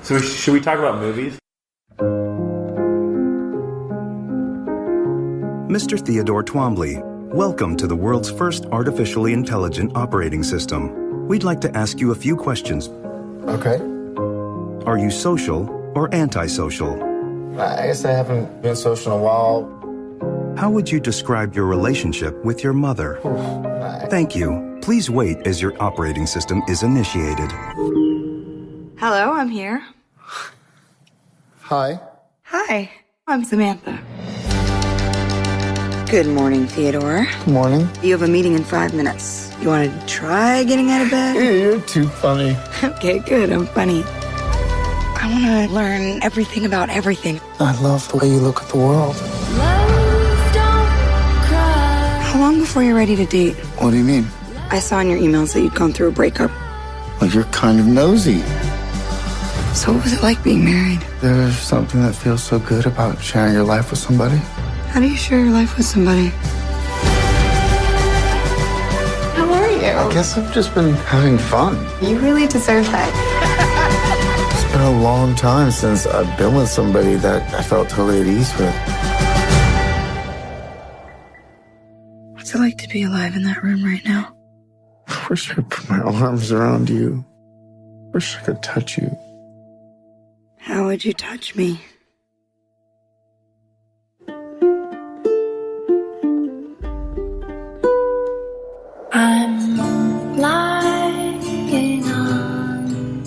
So should we talk about movies? Mr. Theodore Twombly, welcome to the world's first artificially intelligent operating system. We'd like to ask you a few questions. Okay. Are you social or antisocial? I guess I haven't been social in a while. How would you describe your relationship with your mother? Thank you. Please wait as your operating system is initiated. Hello, I'm here. Hi. Hi, I'm Samantha. Good morning, Theodore. Good morning. You have a meeting in 5 minutes. You want to try getting out of bed? You're too funny. Okay, good, I'm funny. I want to learn everything about everything. I love the way you look at the world. How long before you're ready to date? What do you mean? I saw in your emails that you'd gone through a breakup. Well, you're kind of nosy. So what was it like being married? There's something that feels so good about sharing your life with somebody. How do you share your life with somebody? How are you? I guess I've just been having fun. You really deserve that. It's been a long time since I've been with somebody that I felt totally at ease with. What's it like to be alive in that room right now? I wish I could put my arms around you. Wish I could touch you. How would you touch me? I'm lying on the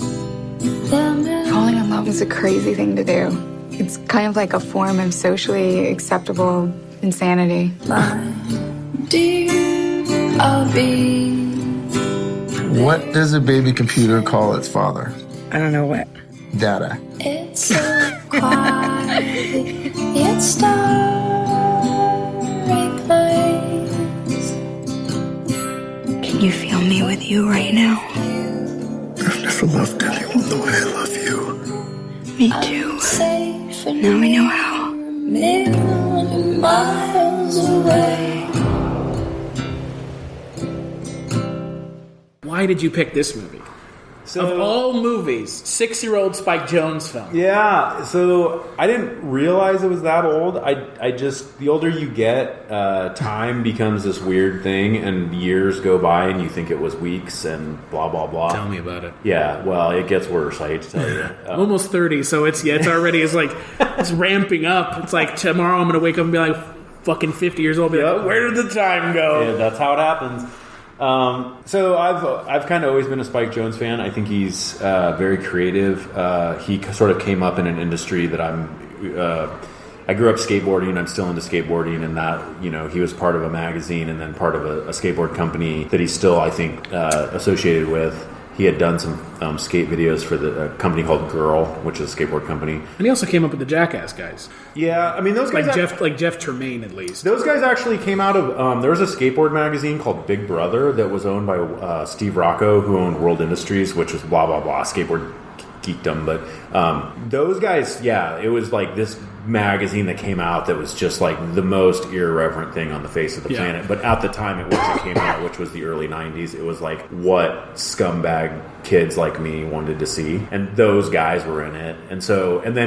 moon. Falling in love is a crazy thing to do. It's kind of like a form of socially acceptable insanity. My dear, I'll be. What does a baby computer call its father? I don't know what. Dada. It's so quiet. It's starry place. Can you feel me with you right now? I've never loved anyone the way I love you. Me too. Safe and Now we know how. a million miles away. Why did you pick this movie? Of all movies, 6-year-old Spike Jonze film. Yeah, so I didn't realize it was that old. I just, the older you get, time becomes this weird thing, and years go by, and you think it was weeks, and blah, blah, blah. Tell me about it. Yeah, well, it gets worse, I hate to tell you. I'm almost 30, so it's already, it's ramping up. It's like tomorrow I'm going to wake up and be like fucking 50 years old. Be like, where did the time go? Yeah, that's how it happens. So I've kind of always been a Spike Jonze fan. I think he's very creative. He sort of came up in an industry that I grew up skateboarding. I'm still into skateboarding, and that, he was part of a magazine and then part of a skateboard company that he's still, I think, associated with. He had done some skate videos for the company called Girl, which is a skateboard company. And he also came up with the Jackass guys. Yeah, I mean, those guys... Like Jeff Tremaine, at least. Those guys actually came out of... there was a skateboard magazine called Big Brother that was owned by Steve Rocco, who owned World Industries, which was blah, blah, blah, skateboard geekdom. But those guys, yeah, it was like this magazine that came out that was just like the most irreverent thing on the face of the planet. But at the time it came out, which was the early 90s, it was like what scumbag kids like me wanted to see, and those guys were in it.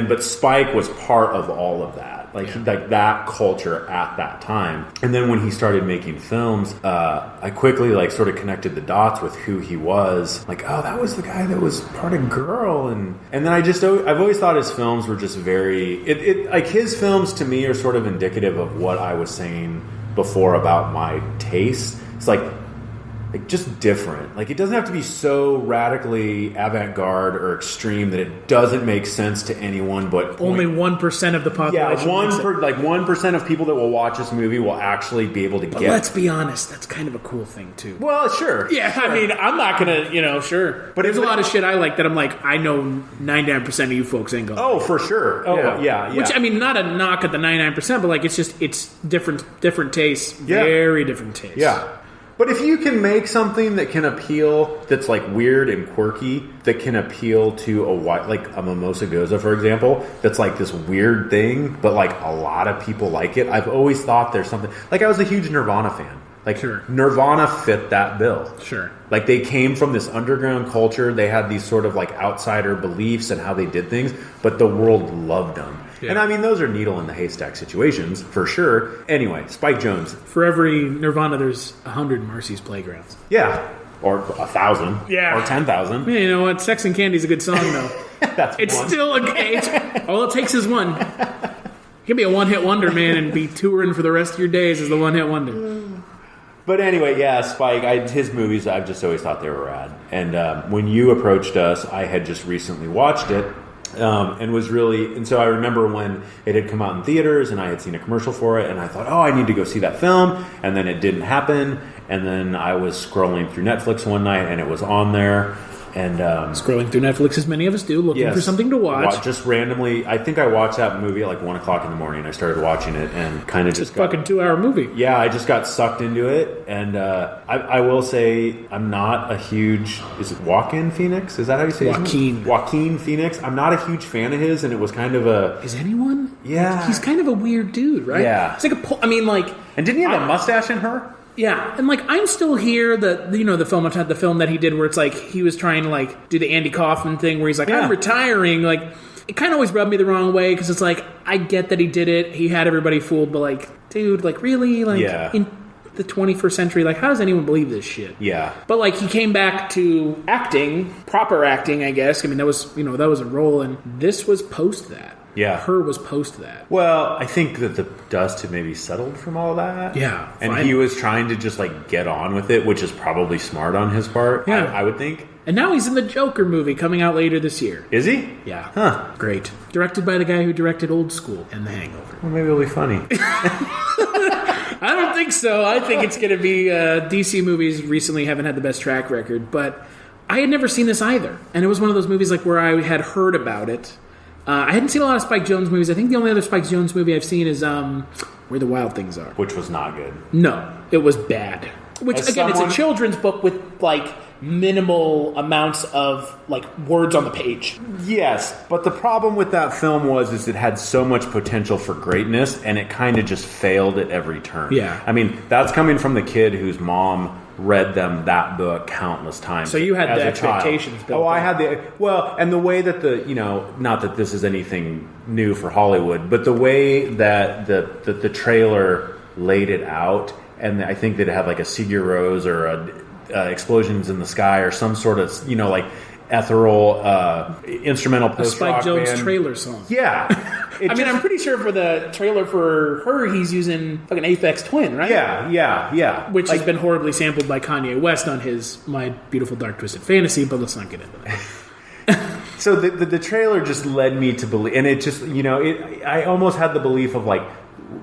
But Spike was part of all of that, like that culture at that time. And then when he started making films, I quickly sort of connected the dots with who he was. Like, oh, that was the guy that was part of Girl. And then I've always thought his films were just very like his films to me are sort of indicative of what I was saying before about my taste. It's like just different. Like, it doesn't have to be so radically avant-garde or extreme that it doesn't make sense to anyone but only 1% of the population. Yeah, 1% of people that will watch this movie will actually be able to get. Let's be honest, that's kind of a cool thing too. Well, sure. Yeah, sure. I mean, I'm not gonna, sure. But there's a lot of shit I like that I'm like, I know 99% of you folks ain't going. Oh, for sure. Oh, yeah. Which, I mean, not a knock at the 99%, but it's different tastes. Very different tastes. Yeah. But if you can make something that can appeal, that's like weird and quirky, that can appeal to like a Mimosa Goza, for example, that's like this weird thing, but like a lot of people like it. I've always thought there's something, like I was a huge Nirvana fan. Like, Sure. Nirvana fit that bill. Sure. Like, they came from this underground culture. They had these sort of, like, outsider beliefs and how they did things, but the world loved them. Yeah. And, I mean, those are needle in the haystack situations, for sure. Anyway, Spike Jonze. For every Nirvana, there's 100 Marcy's Playgrounds. Yeah. Or 1,000. Yeah. Or 10,000. Yeah, you know what? Sex and Candy's a good song, though. That's It's one. still all it takes is one. You can be a one-hit wonder, man, and be touring for the rest of your days as the one-hit wonder. But anyway, yeah, Spike, his movies, I've just always thought they were rad. And when you approached us, I had just recently watched it and was really... And so I remember when it had come out in theaters and I had seen a commercial for it and I thought, oh, I need to go see that film. And then it didn't happen. And then I was scrolling through Netflix one night and it was on there. And Scrolling through Netflix, as many of us do, looking for something to watch. Just randomly, I think I watched that movie at like 1 o'clock in the morning. I started watching it and kind of just got... Fucking 2-hour movie. Yeah, I just got sucked into it, and I will say I'm not a huge... Is it Joaquin Phoenix? Is that how you say Joaquin. it? Joaquin Phoenix. I'm not a huge fan of his, and it was kind of a... Is anyone? Yeah. He's kind of a weird dude, right? Yeah. It's like I mean, like... And didn't he have a mustache in Her? Yeah, and like I'm still here. The film that he did where it's like he was trying to like do the Andy Kaufman thing where he's like, Yeah. I'm retiring. Like it kind of always rubbed me the wrong way because it's like I get that he did it. He had everybody fooled, but like, dude, like really, like Yeah. in the 21st century, like how does anyone believe this shit? Yeah. But like he came back to acting, proper acting, I guess. I mean that was a role, and this was post that. Yeah. Her was post that. Well, I think that the dust had maybe settled from all that. Yeah, And fine. he was trying to just like get on with it, which is probably smart on his part, Yeah. I would think. And now he's in the Joker movie coming out later this year. Is he? Yeah. Huh. Great. Directed by the guy who directed Old School and The Hangover. Well, maybe it'll be funny. I don't think so. I think it's going to be DC movies recently haven't had the best track record, but I had never seen this either. And it was one of those movies like where I had heard about it. I hadn't seen a lot of Spike Jonze movies. I think the only other Spike Jonze movie I've seen is Where the Wild Things Are. Which was not good. No, it was bad. Which, As again, someone- it's a children's book with, like, minimal amounts of, like, words on the page. Yes, but the problem with that film is it had so much potential for greatness, and it kind of just failed at every turn. Yeah. I mean, that's coming from the kid whose mom read them that book countless times. So you had as the a child. expectations built Oh, I in. had and the way that not that this is anything new for Hollywood, but the way that the trailer laid it out, and I think that it had like a Sigur Rós or explosions in the sky or some sort of like ethereal instrumental A post-rock Spike Jonze band. trailer song. Yeah. I mean, I'm pretty sure for the trailer for Her, he's using fucking Aphex Twin, right? Yeah. Which has been horribly sampled by Kanye West on his My Beautiful Dark Twisted Fantasy, but let's not get into that. So the trailer just led me to believe, and it just, I almost had the belief of like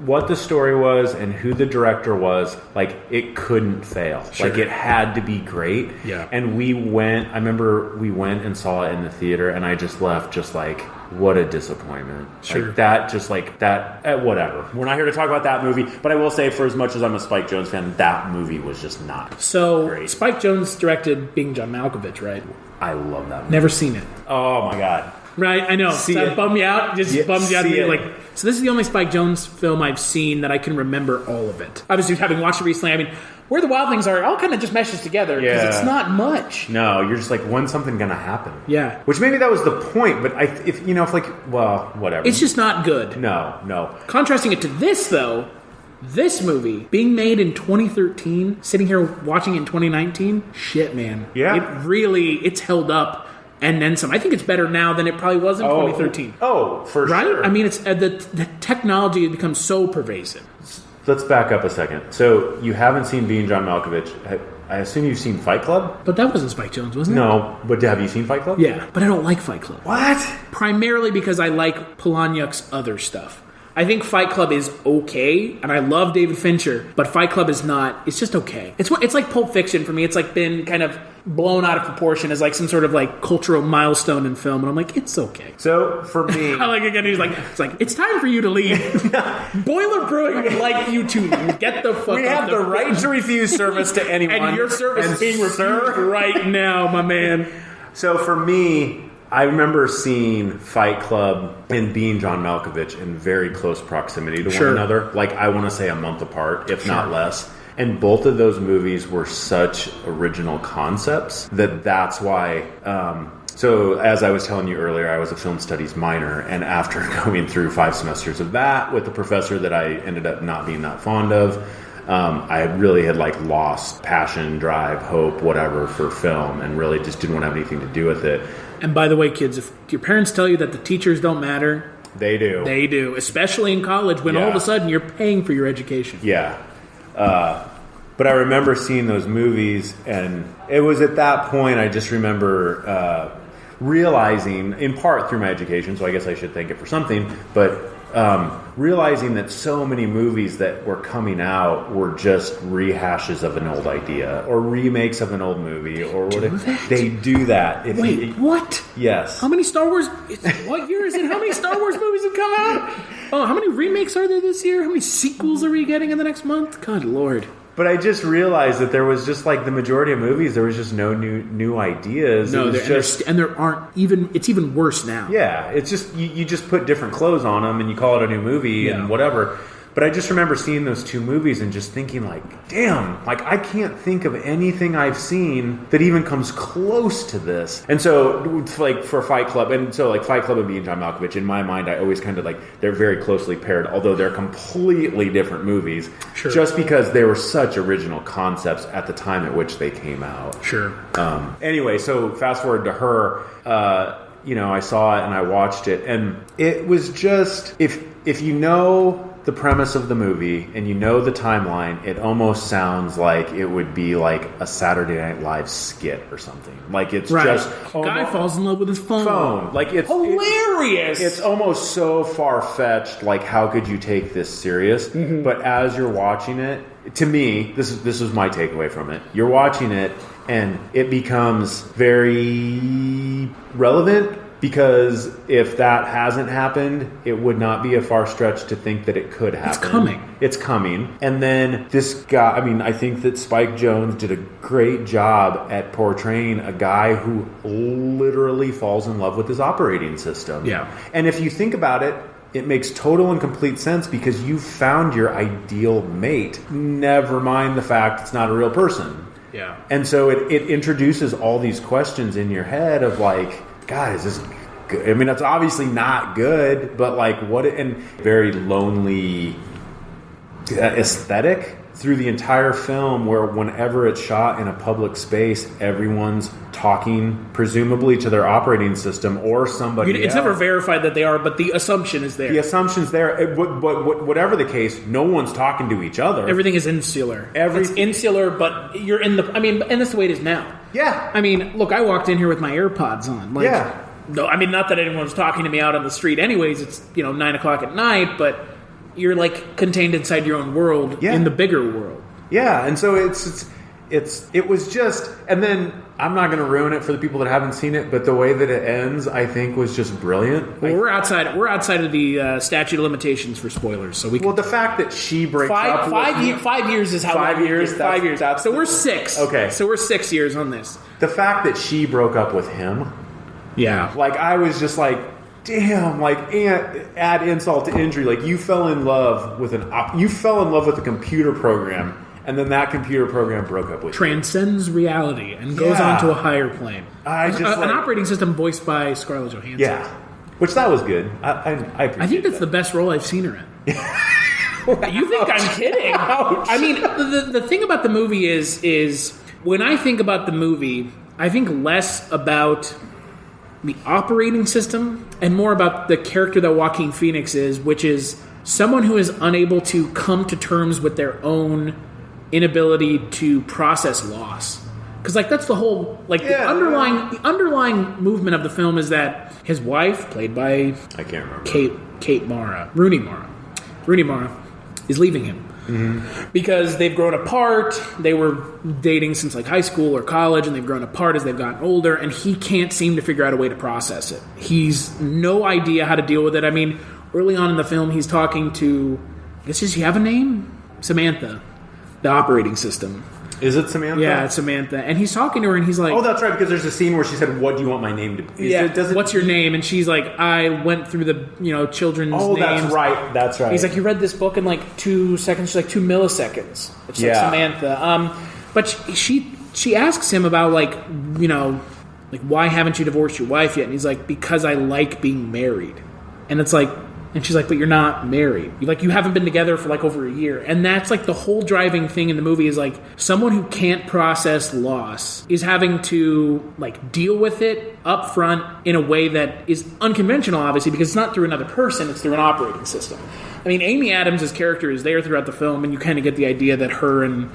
what the story was and who the director was, like it couldn't fail. Sure. Like it had to be great. Yeah. And I remember we went and saw it in the theater, and I just left just like, what a disappointment. Sure. Whatever. We're not here to talk about that movie, but I will say, for as much as I'm a Spike Jonze fan, that movie was just not. So, Great. Spike Jonze directed Being John Malkovich, right? I love that movie. Never seen it. Oh my God. Right, I know. See Does that it. bum you out? Just bums you out. See it. Like, so this is the only Spike Jonze film I've seen that I can remember all of it. Obviously, having watched it recently, I mean, Where the Wild Things Are, it all kind of just meshes together because Yeah. it's not much. No, you're just like, when's something gonna happen? Yeah. Which maybe that was the point, but whatever. It's just not good. No. Contrasting it to this, though, this movie being made in 2013, sitting here watching it in 2019, shit, man. Yeah. It's held up and then some. I think it's better now than it probably was in 2013. Oh, for Right? sure. I mean, it's the technology has become so pervasive. Let's back up a second. So you haven't seen Being John Malkovich. I assume you've seen Fight Club? But that wasn't Spike Jonze, wasn't it? No, but have you seen Fight Club? Yeah, but I don't like Fight Club. What? Primarily because I like Polanyuk's other stuff. I think Fight Club is okay, and I love David Fincher, but Fight Club is not. It's just okay. It's like Pulp Fiction for me. It's like been kind of blown out of proportion as like some sort of like cultural milestone in film, and I'm like, it's okay. So for me, I like again. He's like, it's time for you to leave. Boiler Brewing would like you to get the fuck. we off have the right to refuse service to anyone, and your service And is being refused right now, my man. So for me, I remember seeing Fight Club and Being John Malkovich in very close proximity to Sure. one another. Like, I want to say a month apart, if not less. And both of those movies were such original concepts that's why... So, as I was telling you earlier, I was a film studies minor, and after going through 5 semesters of that with a professor that I ended up not being that fond of, I really had like lost passion, drive, hope, whatever for film, and really just didn't want to have anything to do with it. And by the way, kids, if your parents tell you that the teachers don't matter, they do. They do, especially in college when all of a sudden you're paying for your education. Yeah. But I remember seeing those movies, and it was at that point I just remember realizing, in part through my education, so I guess I should thank it for something, but realizing that so many movies that were coming out were just rehashes of an old idea or remakes of an old movie or whatever. They do that. Wait, what? Yes. How many Star Wars? What year is it? How many Star Wars movies have come out? Oh, how many remakes are there this year? How many sequels are we getting in the next month? God Lord. But I just realized that there was just like the majority of movies, there was just no new ideas. No, it was and there aren't even. It's even worse now. Yeah, it's just you just put different clothes on them and you call it a new movie and whatever. But I just remember seeing those two movies and just thinking like, damn, like I can't think of anything I've seen that even comes close to this. And so like for Fight Club, and so like Fight Club and being John Malkovich, in my mind, I always kind of like, they're very closely paired, although they're completely different movies. Sure. Just because they were such original concepts at the time at which they came out. Sure. Anyway, so fast forward to Her, I saw it and I watched it, and it was just, if you know the premise of the movie and you know the timeline, it almost sounds like it would be like a Saturday Night Live skit or something. Like it's just guy falls in love with his phone. Like it's hilarious. It's almost so far fetched. Like how could you take this serious? Mm-hmm. But as you're watching it, to me, this is my takeaway from it. You're watching it and it becomes very relevant. Because if that hasn't happened, it would not be a far stretch to think that it could happen. It's coming. And then this guy, I think that Spike Jonze did a great job at portraying a guy who literally falls in love with his operating system. Yeah. And if you think about it, it makes total and complete sense because you found your ideal mate. Never mind the fact it's not a real person. Yeah. And so it introduces all these questions in your head of like, God, is this good? I mean, it's obviously not good, but like what? And very lonely aesthetic through the entire film, where whenever it's shot in a public space, everyone's talking presumably to their operating system or somebody else. It's never verified that they are, but the assumption is there. The assumption's there. But whatever the case, no one's talking to each other. Everything is insular. It's insular, but you're in the... and that's the way it is now. Yeah. Look, I walked in here with my AirPods on. No, not that anyone was talking to me out on the street anyways. It's, 9 o'clock at night, but you're, like, contained inside your own world in the bigger world. Yeah, and so it was just... And then, I'm not going to ruin it for the people that haven't seen it, but the way that it ends, I think, was just brilliant. Well, we're outside of the statute of limitations for spoilers, so we can... Well, the fact that she breaks up... 5 years is how... 5 years? 5 years out. So we're 6. Okay. So we're 6 years on this. The fact that she broke up with him... Yeah. Like, I was just like, damn, like, add insult to injury. Like, you fell in love with a computer program, and then that computer program broke up with transcends reality and goes on to a higher plane. An operating system voiced by Scarlett Johansson. Yeah. Which that was good. I appreciate I think that's the best role I've seen her in. You think I'm kidding? Ouch. The thing about the movie is when I think about the movie, I think less about the operating system and more about the character that Joaquin Phoenix is, which is someone who is unable to come to terms with their own inability to process loss. Because that's the whole the underlying movement of the film is that his wife, played by I can't remember Rooney Mara, is leaving him. Mm-hmm. Because they've grown apart. They were dating since high school or college, and they've grown apart as they've gotten older, and he can't seem to figure out a way to process it. He's no idea how to deal with it. Early on in the film, he's talking to, does she have a name? Samantha, the operating system. Is it Samantha? Yeah, it's Samantha. And he's talking to her, and he's like... Oh, that's right, because there's a scene where she said, what do you want my name to be? What's your name? And she's like, I went through the, children's names. Oh, that's right. He's like, you read this book in like 2 seconds? She's like, 2 milliseconds. It's like Samantha. But she asks him about like why haven't you divorced your wife yet? And he's like, because I like being married. And it's like, and she's like, but you're not married. You haven't been together for like over a year. And that's like the whole driving thing in the movie is like someone who can't process loss is having to like deal with it up front in a way that is unconventional, obviously, because it's not through another person, it's through an operating system. I mean, Amy Adams' character is there throughout the film, and you kind of get the idea that her and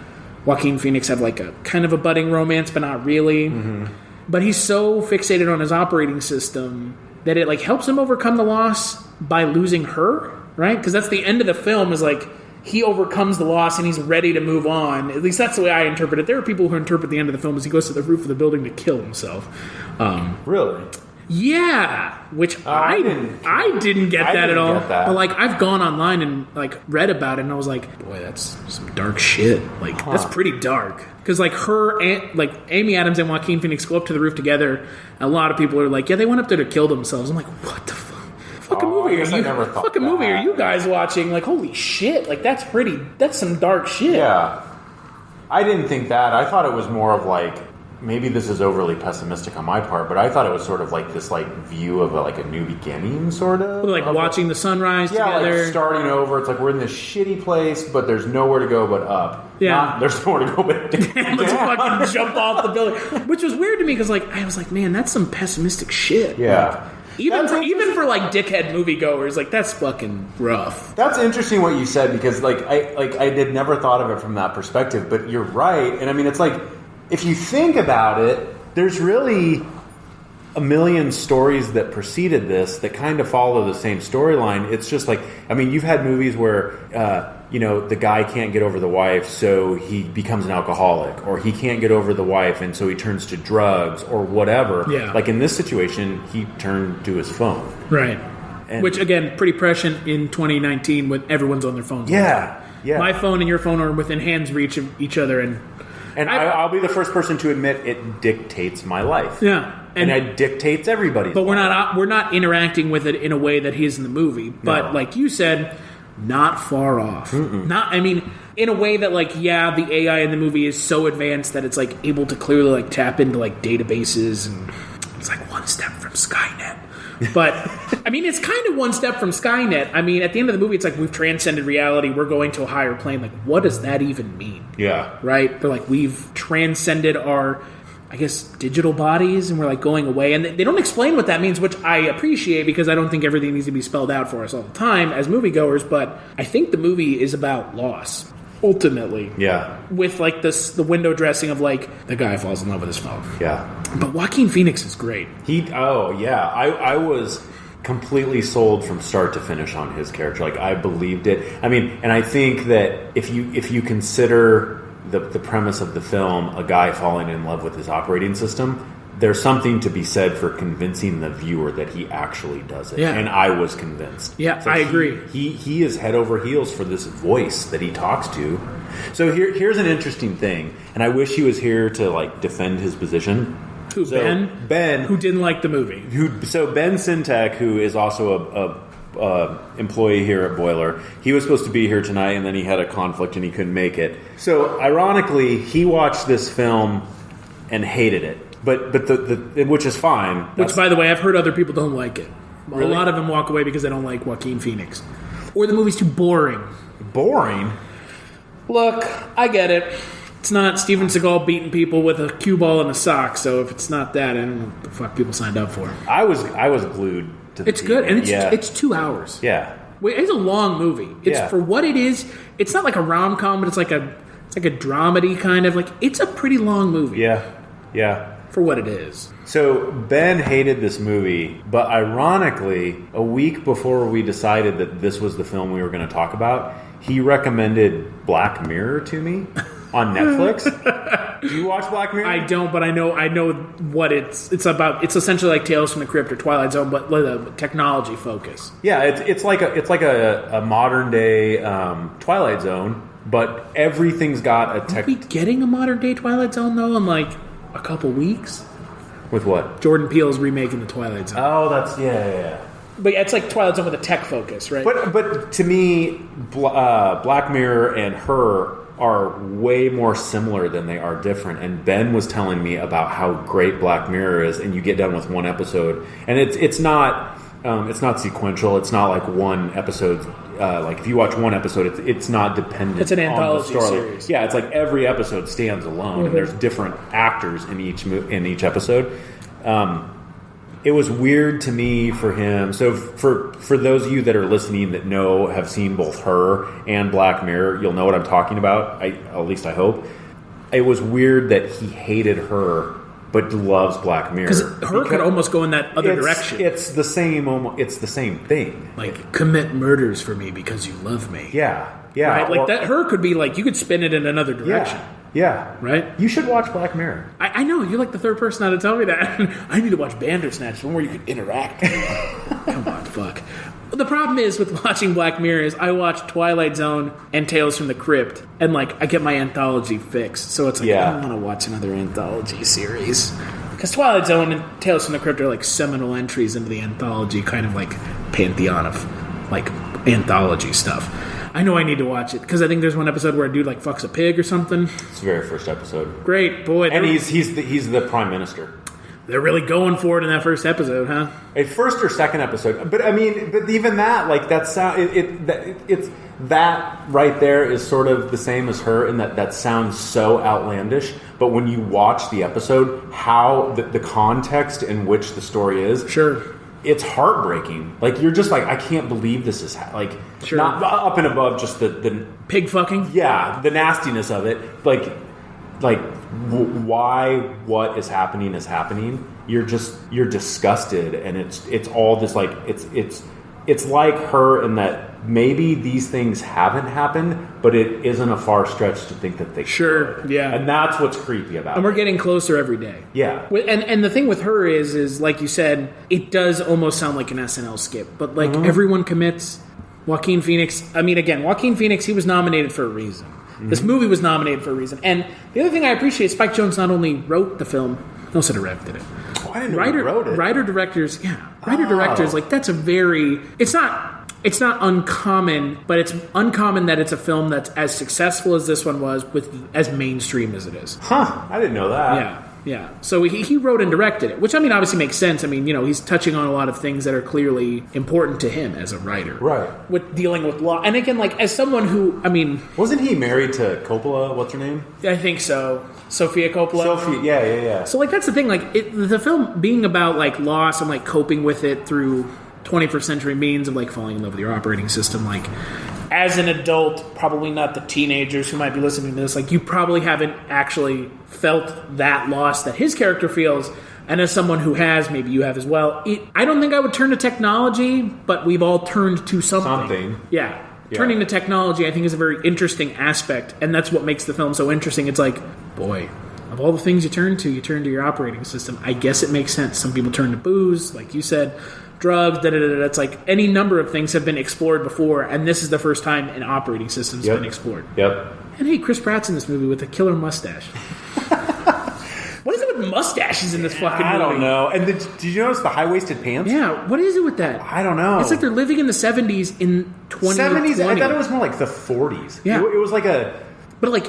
Joaquin Phoenix have like a kind of a budding romance, but not really. Mm-hmm. But he's so fixated on his operating system that it like helps him overcome the loss by losing her, right? Because that's the end of the film is like he overcomes the loss and he's ready to move on. At least that's the way I interpret it. There are people who interpret the end of the film as he goes to the roof of the building to kill himself. Really? Yeah, which I didn't get that at all. But like I've gone online and like read about it, and I was like, boy, that's some dark shit. Like that's pretty dark. Because like her and like Amy Adams and Joaquin Phoenix go up to the roof together. And a lot of people are like, yeah, they went up there to kill themselves. I'm like, what the fuck? Fucking movie are you guys watching? Like, holy shit! Like that's some dark shit. Yeah, I didn't think that. I thought it was more of like. Maybe this is overly pessimistic on my part, but I thought it was sort of like this like view of a new beginning, sort of. Like watching the sunrise together. Like starting over. It's like we're in this shitty place, but there's nowhere to go but up. Yeah. There's nowhere to go but down. Let's fucking jump off the building. Which was weird to me because I was like, man, that's some pessimistic shit. Yeah. Even for like dickhead moviegoers, like that's fucking rough. That's interesting what you said because I did never thought of it from that perspective, but you're right. And I mean, it's like, if you think about it, there's really a million stories that preceded this that kind of follow the same storyline. It's just like, I mean, you've had movies where, the guy can't get over the wife, so he becomes an alcoholic, or he can't get over the wife, and so he turns to drugs, or whatever. Yeah. Like in this situation, he turned to his phone. Right. Which, again, pretty prescient in 2019 when everyone's on their phones. Yeah. Yeah. My phone and your phone are within hand's reach of each other, and I'll be the first person to admit it dictates my life. Yeah, and it dictates everybody's. But we're not interacting with it in a way that he is in the movie. But like you said, not far off. In a way that the AI in the movie is so advanced that it's like able to clearly like tap into like databases, and it's like one step from Skynet. But I mean, it's kind of one step from Skynet. I mean, at the end of the movie, it's like we've transcended reality. We're going to a higher plane. Like, what does that even mean? Yeah. Right? They're like, we've transcended our, I guess, digital bodies, and we're like going away. And they don't explain what that means, which I appreciate because I don't think everything needs to be spelled out for us all the time as moviegoers. But I think the movie is about loss. Ultimately, yeah, with like the window dressing of like the guy falls in love with his phone. Yeah, but Joaquin Phoenix is great. I was completely sold from start to finish on his character. Like I believed it. I mean, and I think that if you consider the premise of the film, a guy falling in love with his operating system, there's something to be said for convincing the viewer that he actually does it. Yeah. And I was convinced. Yeah, I agree. He is head over heels for this voice that he talks to. So here's an interesting thing, and I wish he was here to like defend his position. Who, Ben? Ben, who didn't like the movie. So Ben Sintek, who is also a employee here at Boiler, he was supposed to be here tonight, and then he had a conflict and he couldn't make it. So ironically, he watched this film and hated it. But which is fine. Which, by the way, I've heard other people don't like it. Really? A lot of them walk away because they don't like Joaquin Phoenix. Or the movie's too boring. Boring? Look, I get it. It's not Steven Seagal beating people with a cue ball and a sock, so if it's not that, I don't know what the fuck people signed up for. I was glued to the It's good, and it's 2 hours. Yeah. It's a long movie. It's for what it is. It's not like a rom-com, but it's like a dramedy kind of. Like, it's a pretty long movie. Yeah. Yeah. For what it is. So Ben hated this movie, but ironically, a week before we decided that this was the film we were going to talk about, he recommended Black Mirror to me on Netflix. Do you watch Black Mirror? I don't, but I know what it's about. It's essentially like Tales from the Crypt or Twilight Zone, but with a technology focus. Yeah, it's like a modern day Twilight Zone, but everything's got a Are tech we getting a modern day Twilight Zone though in like a couple weeks? with what? Jordan Peele's remaking the Twilight Zone. Oh, that's yeah. But yeah, it's like Twilight Zone with a tech focus, right? But to me, Black Mirror and Her are way more similar than they are different. And Ben was telling me about how great Black Mirror is, and you get done with one episode, and it's not sequential. It's not like one episode. Like if you watch one episode, it's not dependent. It's an anthology on the story. series. Yeah, it's like every episode stands alone, and there's different actors in each episode. It was weird to me for him. So for those of you that are listening that have seen both Her and Black Mirror, you'll know what I'm talking about. At least I hope. It was weird that he hated Her but loves Black Mirror. Because Her could almost go in that other direction. It's the same. It's the same thing. Like commit murders for me because you love me. Yeah. Right? Like Or- that. Her could be like you could spin it in another direction. Yeah. Right? You should watch Black Mirror. I know you're like the third person now to tell me that. I need to watch Bandersnatch, one where you can interact. Come on, fuck. The problem is with watching Black Mirror is I watch Twilight Zone and Tales from the Crypt, and like I get my anthology fix. So it's like I don't want to watch another anthology series because Twilight Zone and Tales from the Crypt are like seminal entries into the anthology kind of like pantheon of like anthology stuff. I know I need to watch it because I think there's one episode where a dude like fucks a pig or something. It's the very first episode. Great boy, And he's the prime minister. they're really going for it in that first episode, huh? A first or second episode, but I mean, but even that, like that sound, it's that right there is sort of the same as Her in that sounds so outlandish. But when you watch the episode, how the context in which the story is, Sure. it's heartbreaking. Like you're just like, I can't believe this is like Sure. not up and above just the Pig fucking? yeah, the nastiness of it. Like why what is happening. You're disgusted, and it's all this like it's like Her in that maybe these things haven't happened, but it isn't a far stretch to think that they Sure, could. yeah. And that's what's creepy about And we're it. getting closer every day. Yeah. And the thing with Her is like you said, it does almost sound like an SNL skit, but like everyone commits. Joaquin Phoenix, Joaquin Phoenix, he was nominated for a reason. This movie was nominated for a reason. And the other thing I appreciate, Spike Jonze not only wrote the film, he also directed it. Oh, I didn't know he wrote it. Writer-directors, like that's a very... It's not uncommon, but it's uncommon that it's a film that's as successful as this one was, with as mainstream as it is. Huh, I didn't know that. Yeah. So he wrote and directed it, which I mean obviously makes sense. I mean, he's touching on a lot of things that are clearly important to him as a writer. Right. With dealing with law. And again, like as someone who, I mean, Wasn't he married to Coppola? What's her name? I think so. Sofia Coppola. Sophie. Yeah. So like that's the thing, like the film being about like loss and like coping with it through 21st century means of like falling in love with your operating system, like as an adult, probably not the teenagers who might be listening to this, like you probably haven't actually felt that loss that his character feels, and as someone who has, maybe you have as well. I don't think I would turn to technology, but we've all turned to something. Yeah. Turning to technology, I think, is a very interesting aspect, and that's what makes the film so interesting. It's like, boy, of all the things you turn to your operating system. I guess it makes sense. Some people turn to booze, like you said, drugs, It's like any number of things have been explored before, and this is the first time an operating system's been explored. Yep. And hey, Chris Pratt's in this movie with a killer mustache. What is it with mustaches in this fucking movie? I don't know. And did you notice the high-waisted pants? Yeah, what is it with that? I don't know. It's like they're living in the 70s in 2020. 70s? I thought it was more like the 40s. Yeah. It was like a... But like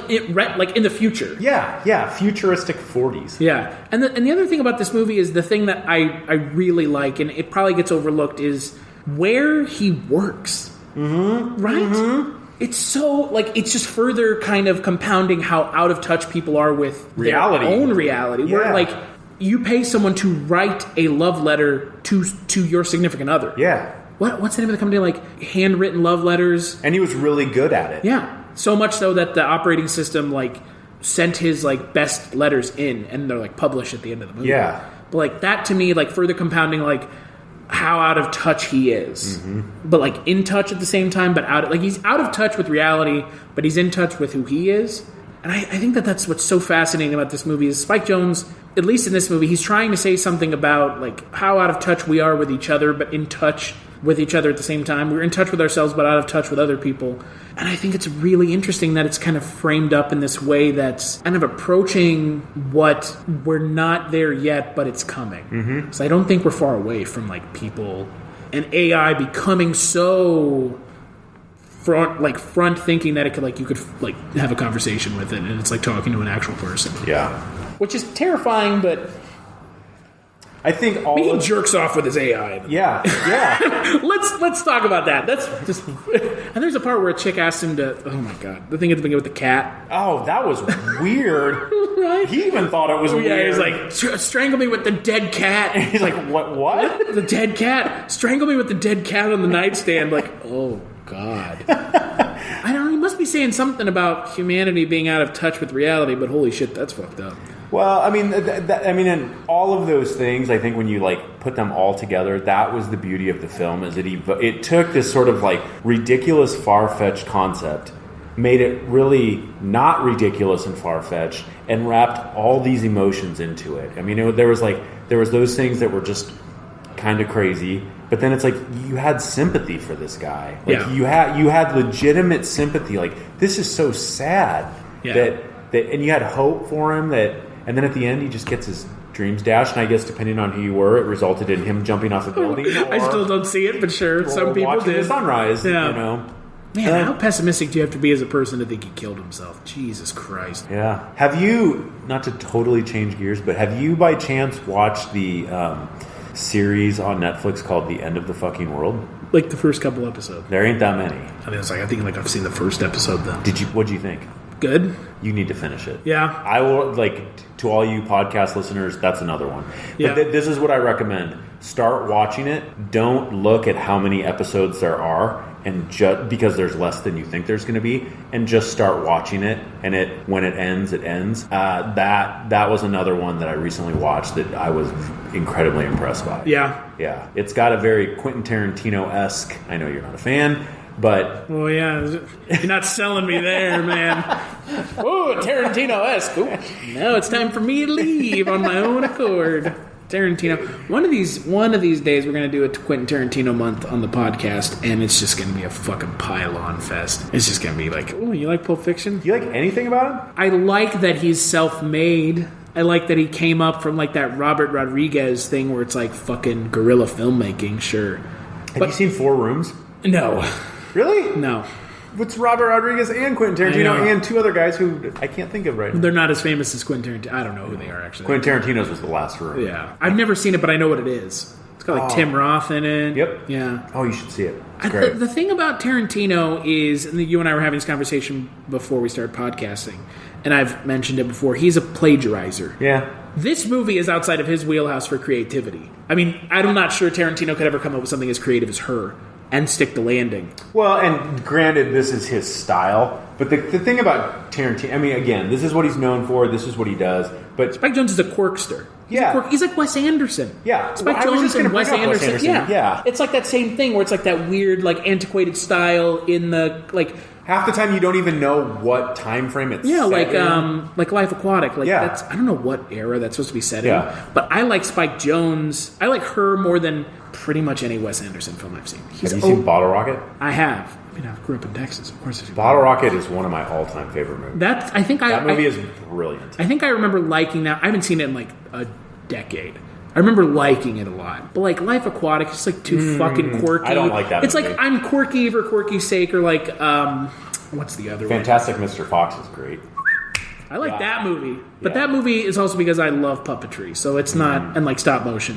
in the future. Yeah, futuristic 40s. Yeah. And the other thing about this movie is the thing that I really like, and it probably gets overlooked, is where he works. Mm-hmm. Right? Mm-hmm. It's so, like, it's just further kind of compounding how out of touch people are with reality. Their own reality. Yeah. Where, like, you pay someone to write a love letter to your significant other. Yeah. What's the name of the company? Like, handwritten love letters. And he was really good at it. Yeah. So much so that the operating system, like, sent his, like, best letters in, and they're, like, published at the end of the movie. Yeah. But, like, that to me, like, further compounding, like, how out of touch he is. Mm-hmm. But, like, in touch at the same time, but he's out of touch with reality, but he's in touch with who he is. And I think that's what's so fascinating about this movie is Spike Jonze, at least in this movie, he's trying to say something about like how out of touch we are with each other, but in touch with each other at the same time. We're in touch with ourselves, but out of touch with other people. And I think it's really interesting that it's kind of framed up in this way that's kind of approaching what we're not there yet, but it's coming. Mm-hmm. So I don't think we're far away from like people and AI becoming so front thinking that it could you could have a conversation with it, and it's like talking to an actual person. Yeah. Which is terrifying, but I think he jerks off with his AI. Yeah. Let's talk about that. That's just. And there's a part where a chick asked him to. Oh my god, the thing at the beginning with the cat. Oh, that was weird. Right? He even thought it was weird. Yeah, he's like, strangle me with the dead cat. He's like, what? The dead cat. Strangle me with the dead cat on the nightstand. Like, oh god. I don't know. He must be saying something about humanity being out of touch with reality. But holy shit, that's fucked up. Well, I mean, and all of those things, I think when you put them all together, that was the beauty of the film. Is it took this sort of ridiculous, far-fetched concept, made it really not ridiculous and far-fetched, and wrapped all these emotions into it. I mean, there was those things that were just kind of crazy, but then it's you had sympathy for this guy. You had legitimate sympathy. This is so sad that and you had hope for him that. And then at the end, he just gets his dreams dashed. And I guess depending on who you were, it resulted in him jumping off a building. I still don't see it, but sure, some people watching did. The sunrise, Man, how pessimistic do you have to be as a person to think he killed himself? Jesus Christ. Yeah. Have you, not to totally change gears, but have you by chance watched the series on Netflix called The End of the Fucking World? The first couple episodes. There ain't that many. I think I've seen the first episode though. What'd you think? Good. You need to finish it. Yeah. I will, to all you podcast listeners, that's another one. Yeah. But this is what I recommend. Start watching it. Don't look at how many episodes there are, and because there's less than you think there's going to be, and just start watching it. And when it ends, it ends. That was another one that I recently watched that I was incredibly impressed by. Yeah. Yeah. It's got a very Quentin Tarantino-esque, I know you're not a fan, but... Oh, yeah. You're not selling me there, man. Oh, Tarantino-esque. Ooh, now it's time for me to leave on my own accord. Tarantino. One of these days, we're going to do a Quentin Tarantino month on the podcast, and it's just going to be a fucking pile-on fest. It's just going to be oh, you like Pulp Fiction? Do you like anything about him? I like that he's self-made. I like that he came up from that Robert Rodriguez thing where it's fucking guerrilla filmmaking, sure. Have you seen Four Rooms? No. Really? No. It's Robert Rodriguez and Quentin Tarantino and two other guys who I can't think of right now. They're not as famous as Quentin Tarantino. I don't know who they are, actually. Quentin Tarantino's was The Last Room. Yeah. I've never seen it, but I know what it is. It's got Tim Roth in it. Yep. Yeah. Oh, you should see it. It's great. The thing about Tarantino is, and you and I were having this conversation before we started podcasting, and I've mentioned it before, he's a plagiarizer. Yeah. This movie is outside of his wheelhouse for creativity. I mean, I'm not sure Tarantino could ever come up with something as creative as Her and stick the landing. Well, and granted, this is his style, but the thing about Tarantino, I mean, again, this is what he's known for, this is what he does, but... Spike Jonze is a quirkster. He's like Wes Anderson. Yeah. Spike Jonze and Wes Anderson. Yeah. It's like that same thing where it's that weird, antiquated style in the, half the time you don't even know what time frame it's set in. Like Life Aquatic. That's, I don't know what era that's supposed to be set in. But I like Spike Jonze. I like Her more than pretty much any Wes Anderson film I've seen. Have you seen Bottle Rocket? I have. I mean, I grew up in Texas. Of course I've seen Bottle Rocket is one of my all-time favorite movies. That movie is brilliant. I think I remember liking that. I haven't seen it in a decade. I remember liking it a lot. But Life Aquatic is too fucking quirky. I don't like that It's movie. I'm quirky for quirky's sake, or what's the other Fantastic Mr. Fox is great. I like that movie. But that movie is also because I love puppetry. So it's not, and stop motion.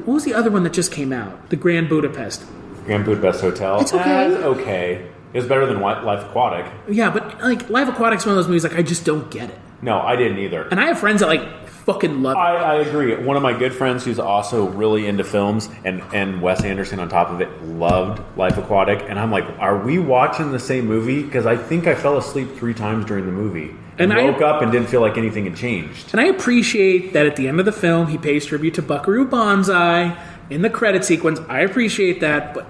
What was the other one that just came out? The Grand Budapest. Grand Budapest Hotel. It's okay. It's okay. It was better than Life Aquatic. Yeah, but Life Aquatic's one of those movies I just don't get it. No, I didn't either. And I have friends that fucking love it. I agree. One of my good friends who's also really into films and Wes Anderson on top of it loved Life Aquatic. And I'm like, are we watching the same movie? Because I think I fell asleep 3 times during the movie. And woke up and didn't feel like anything had changed. And I appreciate that at the end of the film, he pays tribute to Buckaroo Banzai in the credit sequence. I appreciate that, but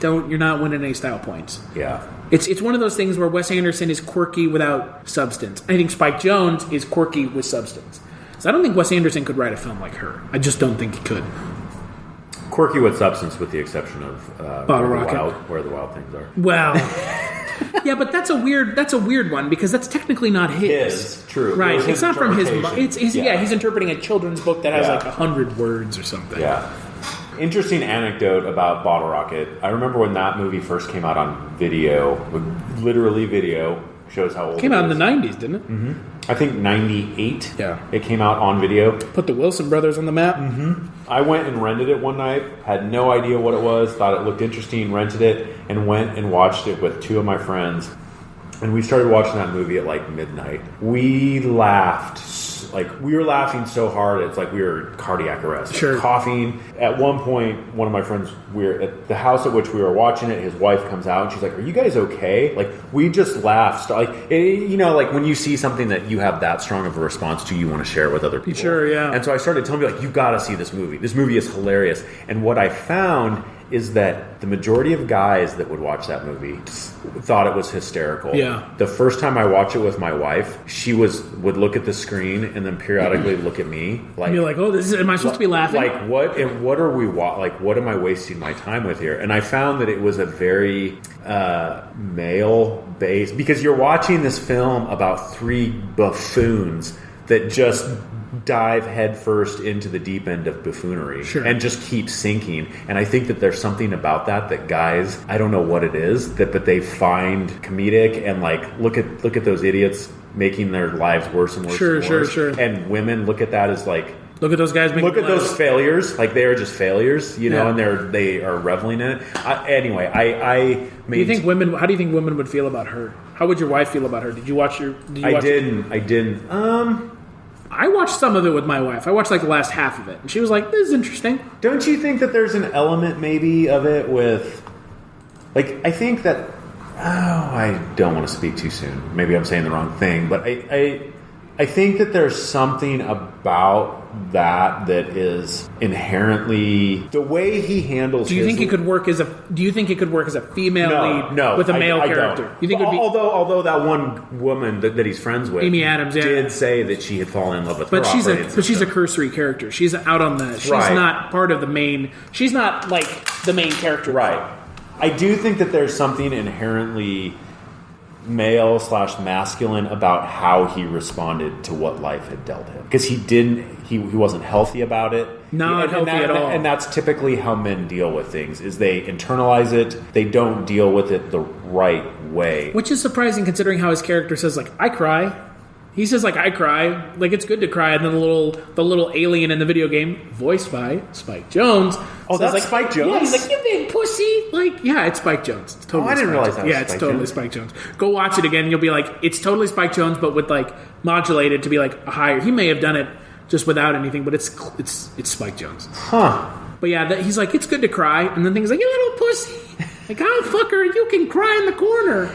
you're not winning any style points. Yeah. It's one of those things where Wes Anderson is quirky without substance. I think Spike Jonze is quirky with substance. So I don't think Wes Anderson could write a film like Her. I just don't think he could. Quirky with substance, with the exception of Bottle Rocket. Where the Wild Things Are. Well, yeah, but that's a weird one because that's technically not his. True. Right. It was It's not from his. interpretation. He's interpreting a children's book that has Yeah. like 100 words or something. Yeah. Interesting anecdote about Bottle Rocket. I remember when that movie first came out on video, literally video, shows how old It came out in is. the 90s, didn't it? Mm-hmm. I think 98. Yeah. It came out on video. Put the Wilson brothers on the map. I went and rented it one night, had no idea what it was, thought it looked interesting, rented it, and went and watched it with two of my friends. And we started watching that movie at like midnight. We laughed. We were laughing so hard, it's like we were cardiac arrest. Sure. Coughing. At one point, one of my friends, we were at the house at which we were watching it, his wife comes out and she's like, "Are you guys okay?" Like, we just laughed. Like when you see something that you have that strong of a response to, you want to share it with other people. Sure, yeah. And so I started telling people, like, you got to see this movie. This movie is hilarious. And what I found is that the majority of guys that would watch that movie thought it was hysterical. Yeah. The first time I watched it with my wife, she would look at the screen and then periodically look at me like, And you're like, "Oh, am I supposed to be laughing?" Like, what are we like, what am I wasting my time with here? And I found that it was a very male based, because you're watching this film about three buffoons that just dive headfirst into the deep end of buffoonery. Sure. And just keep sinking. And I think that there's something about that guys, I don't know what it is, but they find comedic, and like look at those idiots making their lives worse and worse. Sure, and worse. sure. And women look at that as like, Look at those guys making look at those failures, like they are just failures, Yeah. and they are reveling in it. Anyway, I made. How do you think women would feel about Her? How would your wife feel about Her? Did you watch it? I didn't. I watched some of it with my wife. I watched like the last half of it, and she was like, "This is interesting." Don't you think that there's an element maybe of it with, like, I think that, I don't want to speak too soon. Maybe I'm saying the wrong thing, but I think that there's something about that is inherently the way he handles. Do you think it could work as a female lead with a male character? Don't. You think it would be? Although that one woman that he's friends with, Amy Adams, yeah. did say that she had fallen in love with. But her she's operating she's a system. cursory character. She's out on the. She's Right. not part of the main. She's not like the main character. Right. I do think that there's something inherently male/masculine about how he responded to what life had dealt him, because he wasn't healthy about it. Not healthy at all. And that's typically how men deal with things, is they internalize it, they don't deal with it the right way. Which is surprising considering how his character says like, "I cry." He says like, "I cry." Like, it's good to cry, and then the little alien in the video game, voiced by Spike Jonze. Oh, says, that's like, Spike Jonze? Yeah, he's like, "You big pussy." Like, yeah, it's Spike Jonze. It's totally I didn't Spike realize Jonze. that was Yeah, it's Spike totally Jonze. Spike Jonze. Go watch it again, and you'll be like, it's totally Spike Jonze, but with like modulated to be like a higher. He may have done it just without anything, but it's Spike Jonze. Huh. But yeah, he's like, it's good to cry, and then things like, "You little pussy." Like, "Oh, fucker, you can cry in the corner."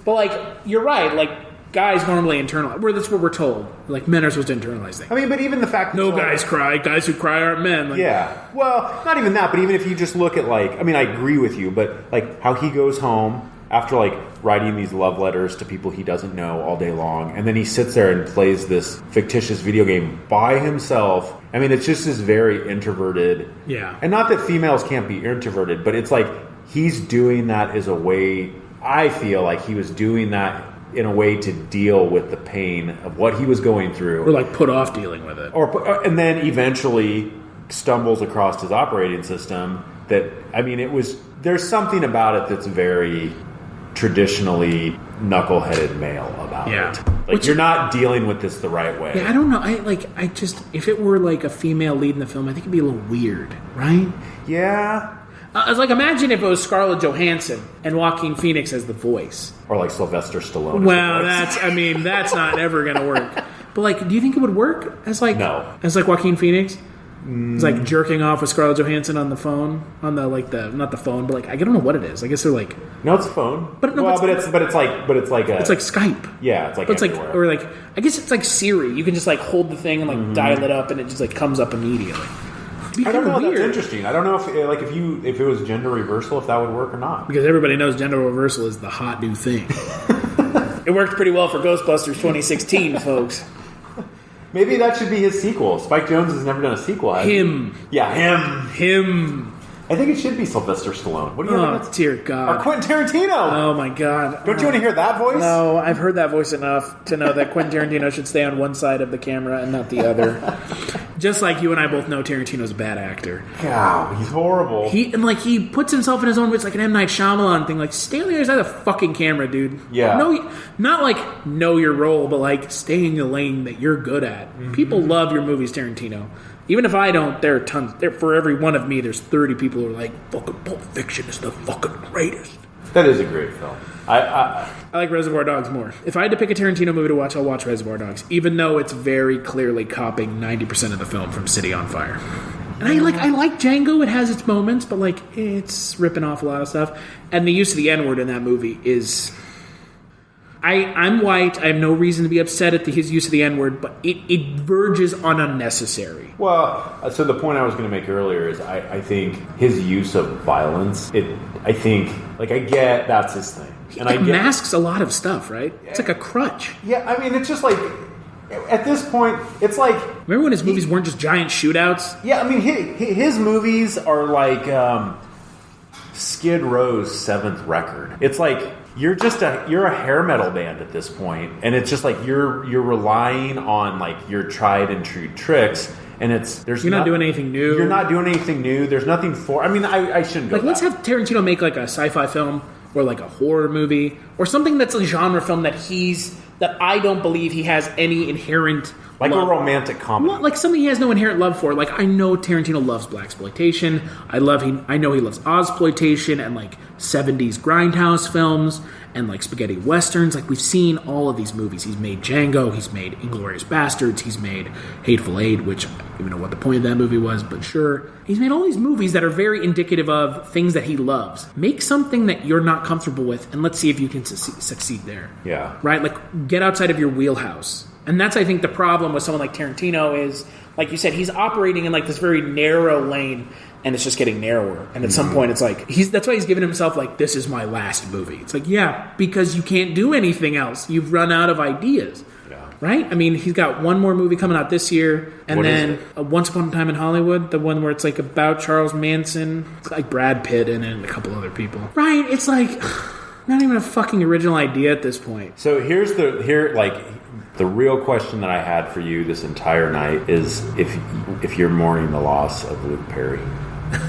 But like, you're right. Like, guys normally internalize. That's what we're told. Like, men are supposed to internalize things. I mean, but even the fact that No guys cry. Guys who cry aren't men. Like, Yeah. Well, not even that, but even if you just look at, like, I mean, I agree with you, but like how he goes home after like writing these love letters to people he doesn't know all day long, and then he sits there and plays this fictitious video game by himself. I mean, it's just this very introverted. Yeah. And not that females can't be introverted, but it's like he's doing that as a way. I feel like he was doing that in a way to deal with the pain of what he was going through, Or like put off dealing with it. and then eventually stumbles across his operating system. That, I mean, there's something about it that's very traditionally knuckleheaded male about Yeah. it. Like, you're not dealing with this the right way. Yeah, I don't know. I just, if it were like a female lead in the film, I think it'd be a little weird, right? Yeah. I was like, imagine if it was Scarlett Johansson and Joaquin Phoenix as the voice. Or like Sylvester Stallone. Well, as the voice. that's not ever going to work. But like, do you think it would work as like No. as like Joaquin Phoenix? It's like jerking off with Scarlett Johansson on the phone, on the like the not the phone, but like I don't know what it is. I guess they're like No, it's a phone. But no, well, but it's like a, it's like Skype. yeah, it's like But it's like, everywhere. or like, I guess it's like Siri. You can just like hold the thing and like dial it up, and it just like comes up immediately. I don't know. Weird. That's interesting. I don't know if it was gender reversal, if that would work or not. Because everybody knows gender reversal is the hot new thing. It worked pretty well for Ghostbusters 2016, folks. Maybe that should be his sequel. Spike Jonze has never done a sequel. Him. Yeah, him. Him. I think it should be Sylvester Stallone. What do you Oh, think? dear God. Or Quentin Tarantino. Oh, my God. Don't you want to hear that voice? No, I've heard that voice enough to know that Quentin Tarantino should stay on one side of the camera and not the other. Just like you and I both know Tarantino's a bad actor. God, he's horrible. He puts himself in his own way. It's like an M. Night Shyamalan thing. Like, stay on the other side of the fucking camera, dude. Yeah. No, not like know your role, but like stay in the lane that you're good at. Mm-hmm. People love your movies, Tarantino. Even if I don't, there are tons. For every one of me, there's 30 people who are like, fucking Pulp Fiction is the fucking greatest. That is a great film. I like Reservoir Dogs more. If I had to pick a Tarantino movie to watch, I'll watch Reservoir Dogs, even though it's very clearly copying 90% of the film from City on Fire. And I like Django. It has its moments, but like it's ripping off a lot of stuff. And the use of the N-word in that movie is. I'm white. I have no reason to be upset at his use of the N-word, but it verges on unnecessary. Well, so the point I was going to make earlier is I think his use of violence, I get that's his thing. And It masks a lot of stuff, right? It's like a crutch. Yeah, I mean, it's just like, at this point, it's like... Remember when his movies weren't just giant shootouts? Yeah, I mean, his movies are like Skid Row's 7th record. It's like... You're a hair metal band at this point, and it's just like you're relying on like your tried and true tricks, and you're not doing anything new. You're not doing anything new. There's nothing for. I mean, I shouldn't go. Like, let's have Tarantino make like a sci-fi film or like a horror movie or something that's a genre film that I don't believe he has any inherent. Like love. a romantic comedy. Well, like something he has no inherent love for. Like, I know Tarantino loves blaxploitation. I know he loves Ozploitation and like 70s grindhouse films and like spaghetti westerns. Like, we've seen all of these movies. He's made Django. He's made Inglourious Bastards. He's made Hateful Eight, which I don't even know what the point of that movie was, but sure. He's made all these movies that are very indicative of things that he loves. Make something that you're not comfortable with, and let's see if you can succeed there. Yeah. Right? Like, get outside of your wheelhouse. And that's, I think, the problem with someone like Tarantino is, like you said, he's operating in like this very narrow lane, and it's just getting narrower. And at some point, it's like that's why he's given himself like, this is my last movie. It's like, yeah, because you can't do anything else. You've run out of ideas. Yeah. Right? I mean, he's got one more movie coming out this year, and then Once Upon a Time in Hollywood, the one where it's like about Charles Manson, it's like Brad Pitt in it and a couple other people. Right? It's like not even a fucking original idea at this point. So the real question that I had for you this entire night is if you're mourning the loss of Luke Perry.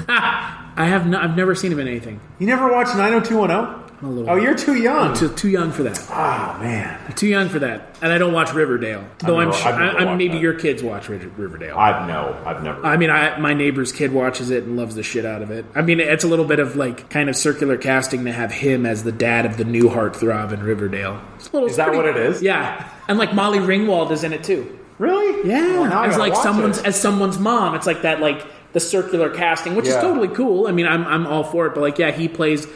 I've never seen him in anything. You never watched 90210? I'm a little. Oh, you're too young. I'm too young for that. Oh man, I'm too young for that, and I don't watch Riverdale. Though I've never watched maybe that. your kids watch Riverdale. I've never. I mean, my neighbor's kid watches it and loves the shit out of it. I mean, it's a little bit of like kind of circular casting to have him as the dad of the new heartthrob in Riverdale. Is that what it is? Yeah, and like Molly Ringwald is in it too. Really? Yeah, Well, now I as gotta like watch someone's mom. It's like that, like the circular casting, which is Yeah. totally cool. I mean, I'm all for it. But like, yeah, he plays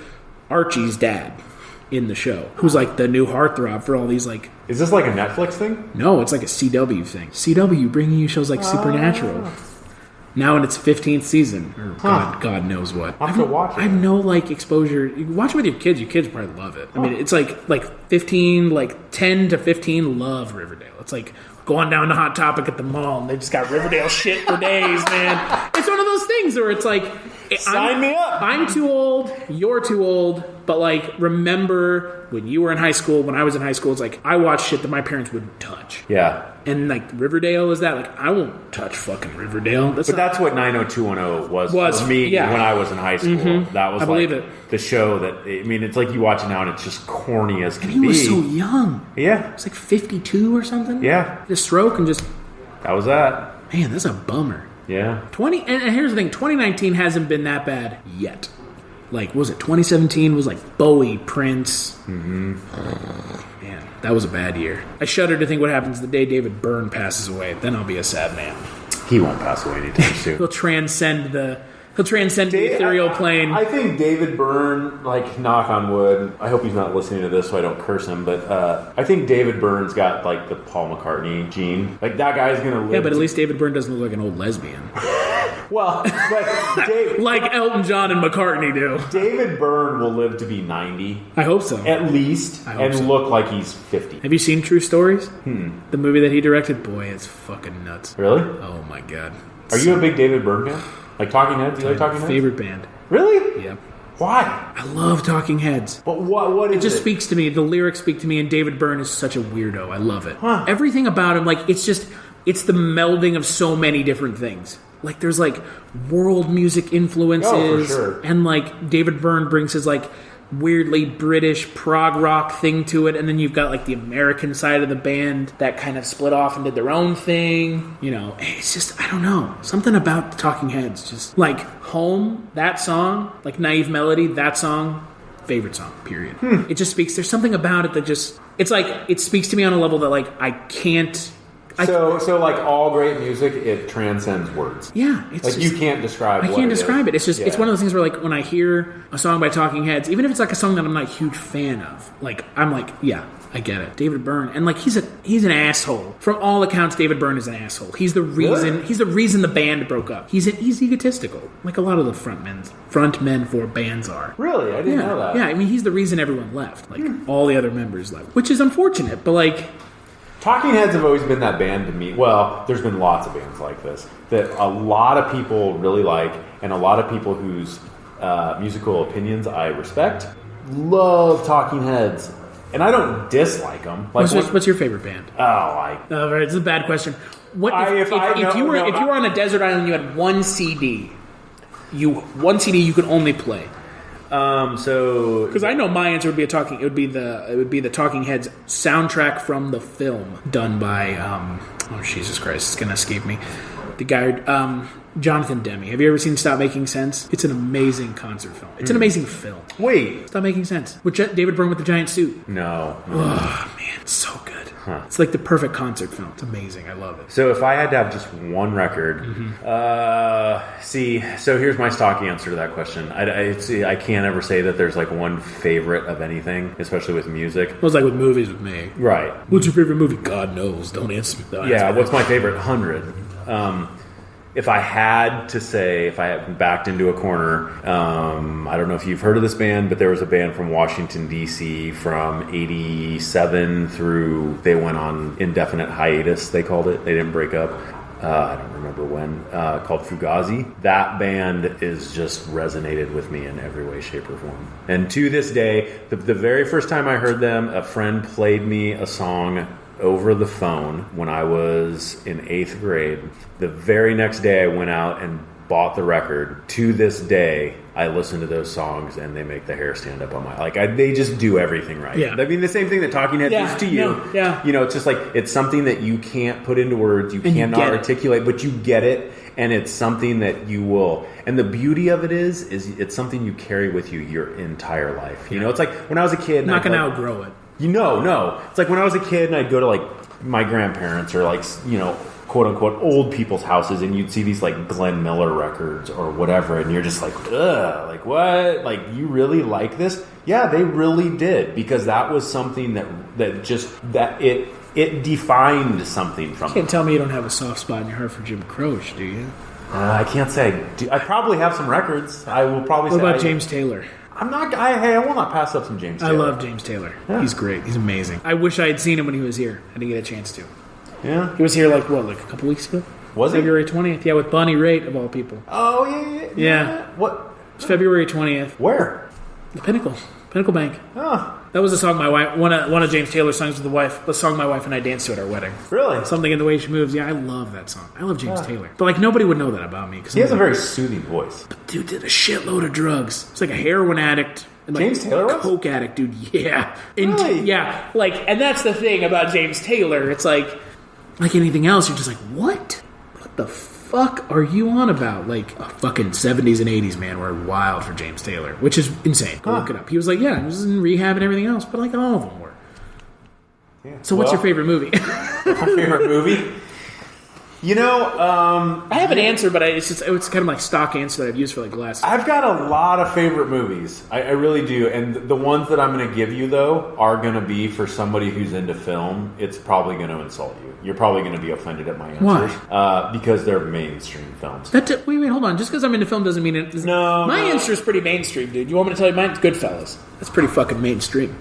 Archie's dad in the show, who's like the new heartthrob for all these like. Is this like a Netflix thing? No, it's like a CW thing. CW bringing you shows like Supernatural. Now in its 15th season, or God knows what. I'll have to watch it. I have no like exposure. You can watch it with your kids. Your kids probably love it. I mean, it's like 15, like 10 to 15 love Riverdale. It's like going down to Hot Topic at the mall, and they just got Riverdale shit for days, man. It's one of those things where it's like, Sign me up. I'm too old. You're too old. But like, remember when you were in high school? When I was in high school, it's like I watched shit that my parents wouldn't touch. Yeah. And like Riverdale is that? Like, I won't touch fucking Riverdale. But that's what 90210 was for me yeah. when I was in high school. Mm-hmm. That was I like believe it. the show that, I mean, it's like you watch it now and it's just corny as can He be. was so young. Yeah. It's like 52 or something. Yeah. Had a stroke and just, That was that. man, that's a bummer. Yeah. And here's the thing, 2019 hasn't been that bad yet. Like, what was it 2017 was like Bowie, Prince. Mm-hmm. Man, that was a bad year. I shudder to think what happens the day David Byrne passes away. Then I'll be a sad man. He won't pass away anytime soon. He'll transcend the ethereal plane. I think David Byrne, like, knock on wood, I hope he's not listening to this so I don't curse him, but I think David Byrne's got, like, the Paul McCartney gene. Like, that guy's going to live. Yeah, but at least David Byrne doesn't look like an old lesbian. Well, but like Elton John and McCartney do. David Byrne will live to be 90 I hope so. at least, I hope and so. look like he's 50. Have you seen True Stories? The movie that he directed? Boy, it's fucking nuts. Really? Oh my god. Are you a big David Byrne fan? Like Talking Heads? Do you like Talking Heads? Favorite band. Really? Yep. Why? I love Talking Heads. But what is It just speaks to me. The lyrics speak to me, and David Byrne is such a weirdo. I love it. Huh. Everything about him, like, it's the melding of so many different things. Like, there's, like, world music influences. Oh, for sure. And, like, David Byrne brings his, like, weirdly British prog rock thing to it. And then you've got, like, the American side of the band that kind of split off and did their own thing. You know, it's just, I don't know. Something about the Talking Heads. Just, like, Home, that song, like, Naive Melody, that song, favorite song, period. It just speaks, there's something about it that just, it's like, it speaks to me on a level that, like, I can't. So like all great music, it transcends words. Yeah, it's Like just, you can't describe. I what can't it describe is. it. It's just, it's Yeah. one of those things where, like, when I hear a song by Talking Heads, even if it's like a song that I'm not a huge fan of, like, I'm like, yeah, I get it. David Byrne, and like he's an asshole. From all accounts, David Byrne is an asshole. He's the reason. Really? He's the reason the band broke up. He's egotistical, like a lot of the frontmen for bands are. Really, I didn't Yeah, know that. yeah. I mean, he's the reason everyone left. Like all the other members left, which is unfortunate. But like, Talking Heads have always been that band to me. Well, there's been lots of bands like this that a lot of people really like, and a lot of people whose musical opinions I respect love Talking Heads, and I don't dislike them. Like, what's your favorite band? right, It's a bad question. What if you were on a desert island, and you had one CD, you could only play. So Because I know my answer would be it would be the Talking Heads soundtrack from the film done by oh Jesus Christ, it's gonna escape me. The guy Jonathan Demme. Have you ever seen Stop Making Sense? It's an amazing concert film. It's an amazing film. wait, Stop Making Sense. With David Byrne with the giant suit. no. Oh man, it's so good. It's like the perfect concert film. It's amazing. I love it. So if I had to have just one record, so here's my stock answer to that question. I can't ever say that there's like one favorite of anything, especially with music. It was like with movies with me. Right. What's your favorite movie? God knows. Don't answer me. Don't Yeah, answer me. what's my favorite 100? If I had to say, if I had backed into a corner, I don't know if you've heard of this band, but there was a band from Washington, D.C. from 87 through, they went on indefinite hiatus, they called it. They didn't break up. I don't remember when, called Fugazi. That band is just resonated with me in every way, shape, or form. And to this day, the very first time I heard them, a friend played me a song over the phone when I was in 8th grade. The very next day I went out and bought the record. To this day, I listen to those songs and they make the hair stand up on my... they just do everything right. Yeah. I mean, the same thing that Talking Heads Yeah, is to you. no, yeah. You know, it's just like, it's something that you can't put into words, you And you cannot get it. articulate, but you get it, and it's something that you will... And the beauty of it is it's something you carry with you your entire life. You know, it's like when I was a kid... I'm not going to outgrow it. No. It's like when I was a kid and I'd go to like my grandparents or like, you know, quote unquote old people's houses, and you'd see these like Glenn Miller records or whatever, and you're just like, ugh, like what? Like, you really like this? Yeah, they really did, because that was something that it defined something from You can't tell me you don't have a soft spot in your heart for Jim Croce, do you? I can't say. I probably have some records. I will probably What say. about James Taylor? I'm not. I will not pass up some James Taylor. I love James Taylor. Yeah. He's great. He's amazing. I wish I had seen him when he was here. I didn't get a chance to. Yeah. He was here like a couple weeks ago? Was he? February 20th. Yeah, with Bonnie Raitt, of all people. Oh yeah. Yeah. What? It's February 20th. Where? The Pinnacle Bank. Oh, That was a song my wife, one of James Taylor's songs with the wife, the song my wife and I danced to at our wedding. really? Something in the Way She Moves. Yeah, I love that song. I love James Taylor. But like nobody would know that about me. Cause He has a very soothing voice. dude did a shitload of drugs. It's like a heroin addict. And like James Taylor was? coke addict, dude. Yeah. Really? Yeah. Like, and that's the thing about James Taylor. It's like anything else, you're just like, what? What the fuck are you on about? Like, fucking 70s and 80s, man, were wild for James Taylor, which is insane. Go look it up. He was like, yeah, he was in rehab and everything else, but like all of them were. Yeah. So what's your favorite movie? My favorite movie? You know, I have an answer, but it's kind of like stock answer that I've used for like the last. I've got a lot of favorite movies. I really do. And the ones that I'm going to give you, though, are going to be for somebody who's into film. It's probably going to insult you. You're probably going to be offended at my answers. Why? Because they're mainstream films. Wait, hold on. Just because I'm into film doesn't mean it. My answer is pretty mainstream, dude. You want me to tell you mine? It's Goodfellas. That's pretty fucking mainstream.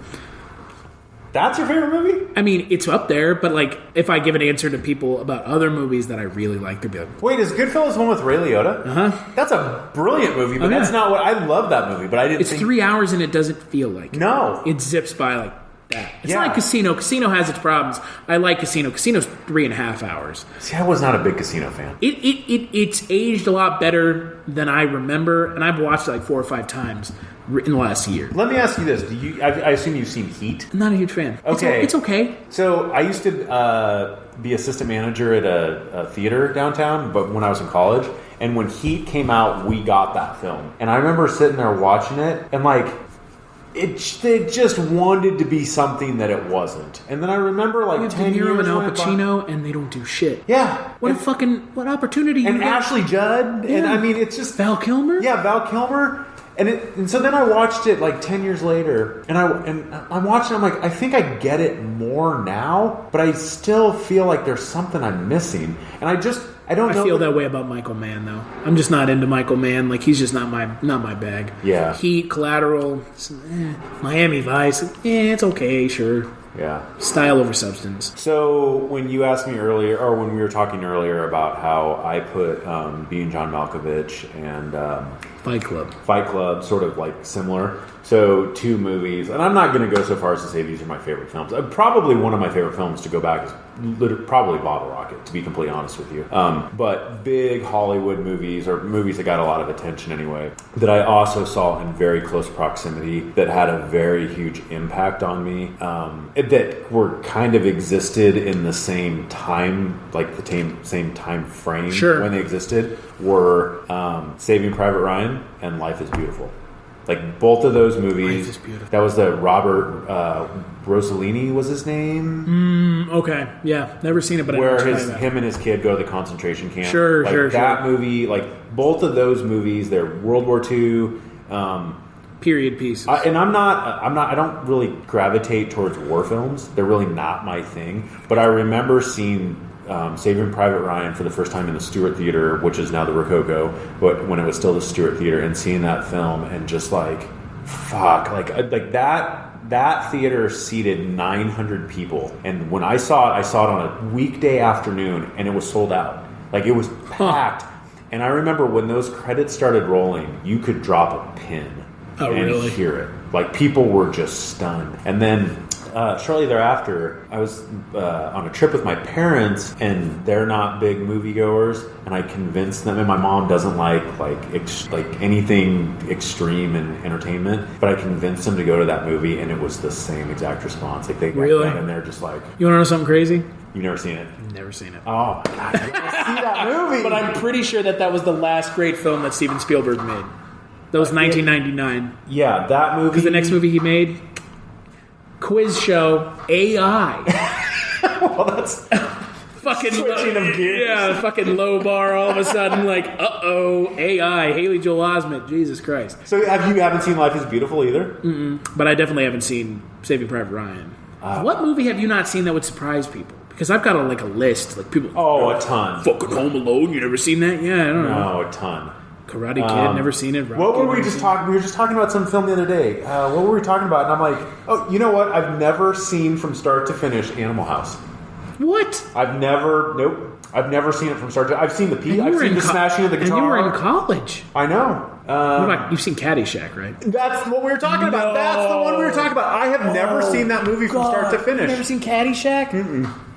That's your favorite movie? I mean, it's up there, but like, if I give an answer to people about other movies that I really like, they'd be like, wait, is Goodfellas one with Ray Liotta? Uh-huh. That's a brilliant movie, but that's not what... I love that movie, but I didn't It's 3 hours and it doesn't feel like it. No. It zips by like that. It's not like Casino. Casino has its problems. I like Casino. Casino's 3.5 hours. See, I was not a big Casino fan. It's aged a lot better than I remember, and I've watched it like 4 or 5 times in the last year. Let me ask you this. I assume you've seen Heat? I'm not a huge fan. Okay. It's okay. So I used to be assistant manager at a theater downtown, but when I was in college, and when Heat came out, we got that film. And I remember sitting there watching it, and like, it just wanted to be something that it wasn't. And then I remember like 10 years De Niro and Al went by. Pacino, and they don't do shit. Yeah. What opportunity And you got. Ashley Judd. Yeah. And I mean, it's just... Val Kilmer? Yeah, Val Kilmer. And so then I watched it like 10 years later, and I'm watching it, I'm like, I think I get it more now, but I still feel like there's something I'm missing. And I don't know. I feel that way about Michael Mann, though. I'm just not into Michael Mann. Like, he's just not my bag. Yeah. Heat, Collateral, Miami Vice. It's okay, sure. Yeah. Style over substance. So when you asked me earlier, or when we were talking earlier about how I put Being John Malkovich and Fight Club sort of like similar. So 2 movies, and I'm not going to go so far as to say these are my favorite films. Probably one of my favorite films to go back is probably Bottle Rocket, to be completely honest with you. But big Hollywood movies, or movies that got a lot of attention anyway, that I also saw in very close proximity that had a very huge impact on me, that were kind of existed in the same time, like the same time frame when they existed, were Saving Private Ryan and Life is Beautiful. Like, both of those movies. Life is Beautiful. That was the Robert Rossellini was his name. Okay, yeah, never seen it, but where I know what you're talking him and his kid go to the concentration camp. Sure, like, that movie, like both of those movies, they're World War II. Period pieces. And I don't really gravitate towards war films. They're really not my thing. But I remember seeing Saving Private Ryan for the first time in the Stewart Theater, which is now the Rococo, but when it was still the Stewart Theater, and seeing that film and just like, fuck, like that theater seated 900 people, and when I saw it on a weekday afternoon, and it was sold out. Like, it was packed. And I remember when those credits started rolling, you could drop a pin and hear it. Like, people were just stunned. And then shortly thereafter, I was on a trip with my parents, and they're not big moviegoers, and I convinced them, and my mom doesn't like anything extreme in entertainment, but I convinced them to go to that movie, and it was the same exact response. Like, they got that, and they're just like... You want to know something crazy? You've never seen it? Never seen it. Oh, my God. You gotta see that movie! But I'm pretty sure that was the last great film that Steven Spielberg made. That was 1999. Yeah, that movie... Because the next movie he made... Quiz show AI. Well, that's fucking switching of gears. Yeah, fucking low bar all of a sudden. Like, AI. Haley Joel Osment. Jesus Christ. So you haven't seen Life is Beautiful either? But I definitely haven't seen Saving Private Ryan. What movie have you not seen that would surprise people? Because I've got a list. Like, people. Oh, a ton. Fucking Home Alone. You never seen that? Yeah, I don't know. No, a ton. Karate Kid, never seen it. What were we just talking? We were just talking about some film the other day. What were we talking about? And I'm like, oh, you know what? I've never seen from start to finish Animal House. What? I've never seen it from start to. I've seen I've seen the smashing of the guitar. And you were in college. I know. What about, you've seen Caddyshack, right? That's what we were talking about. That's the one we were talking about. I have never seen that movie from start to finish. You've never seen Caddyshack?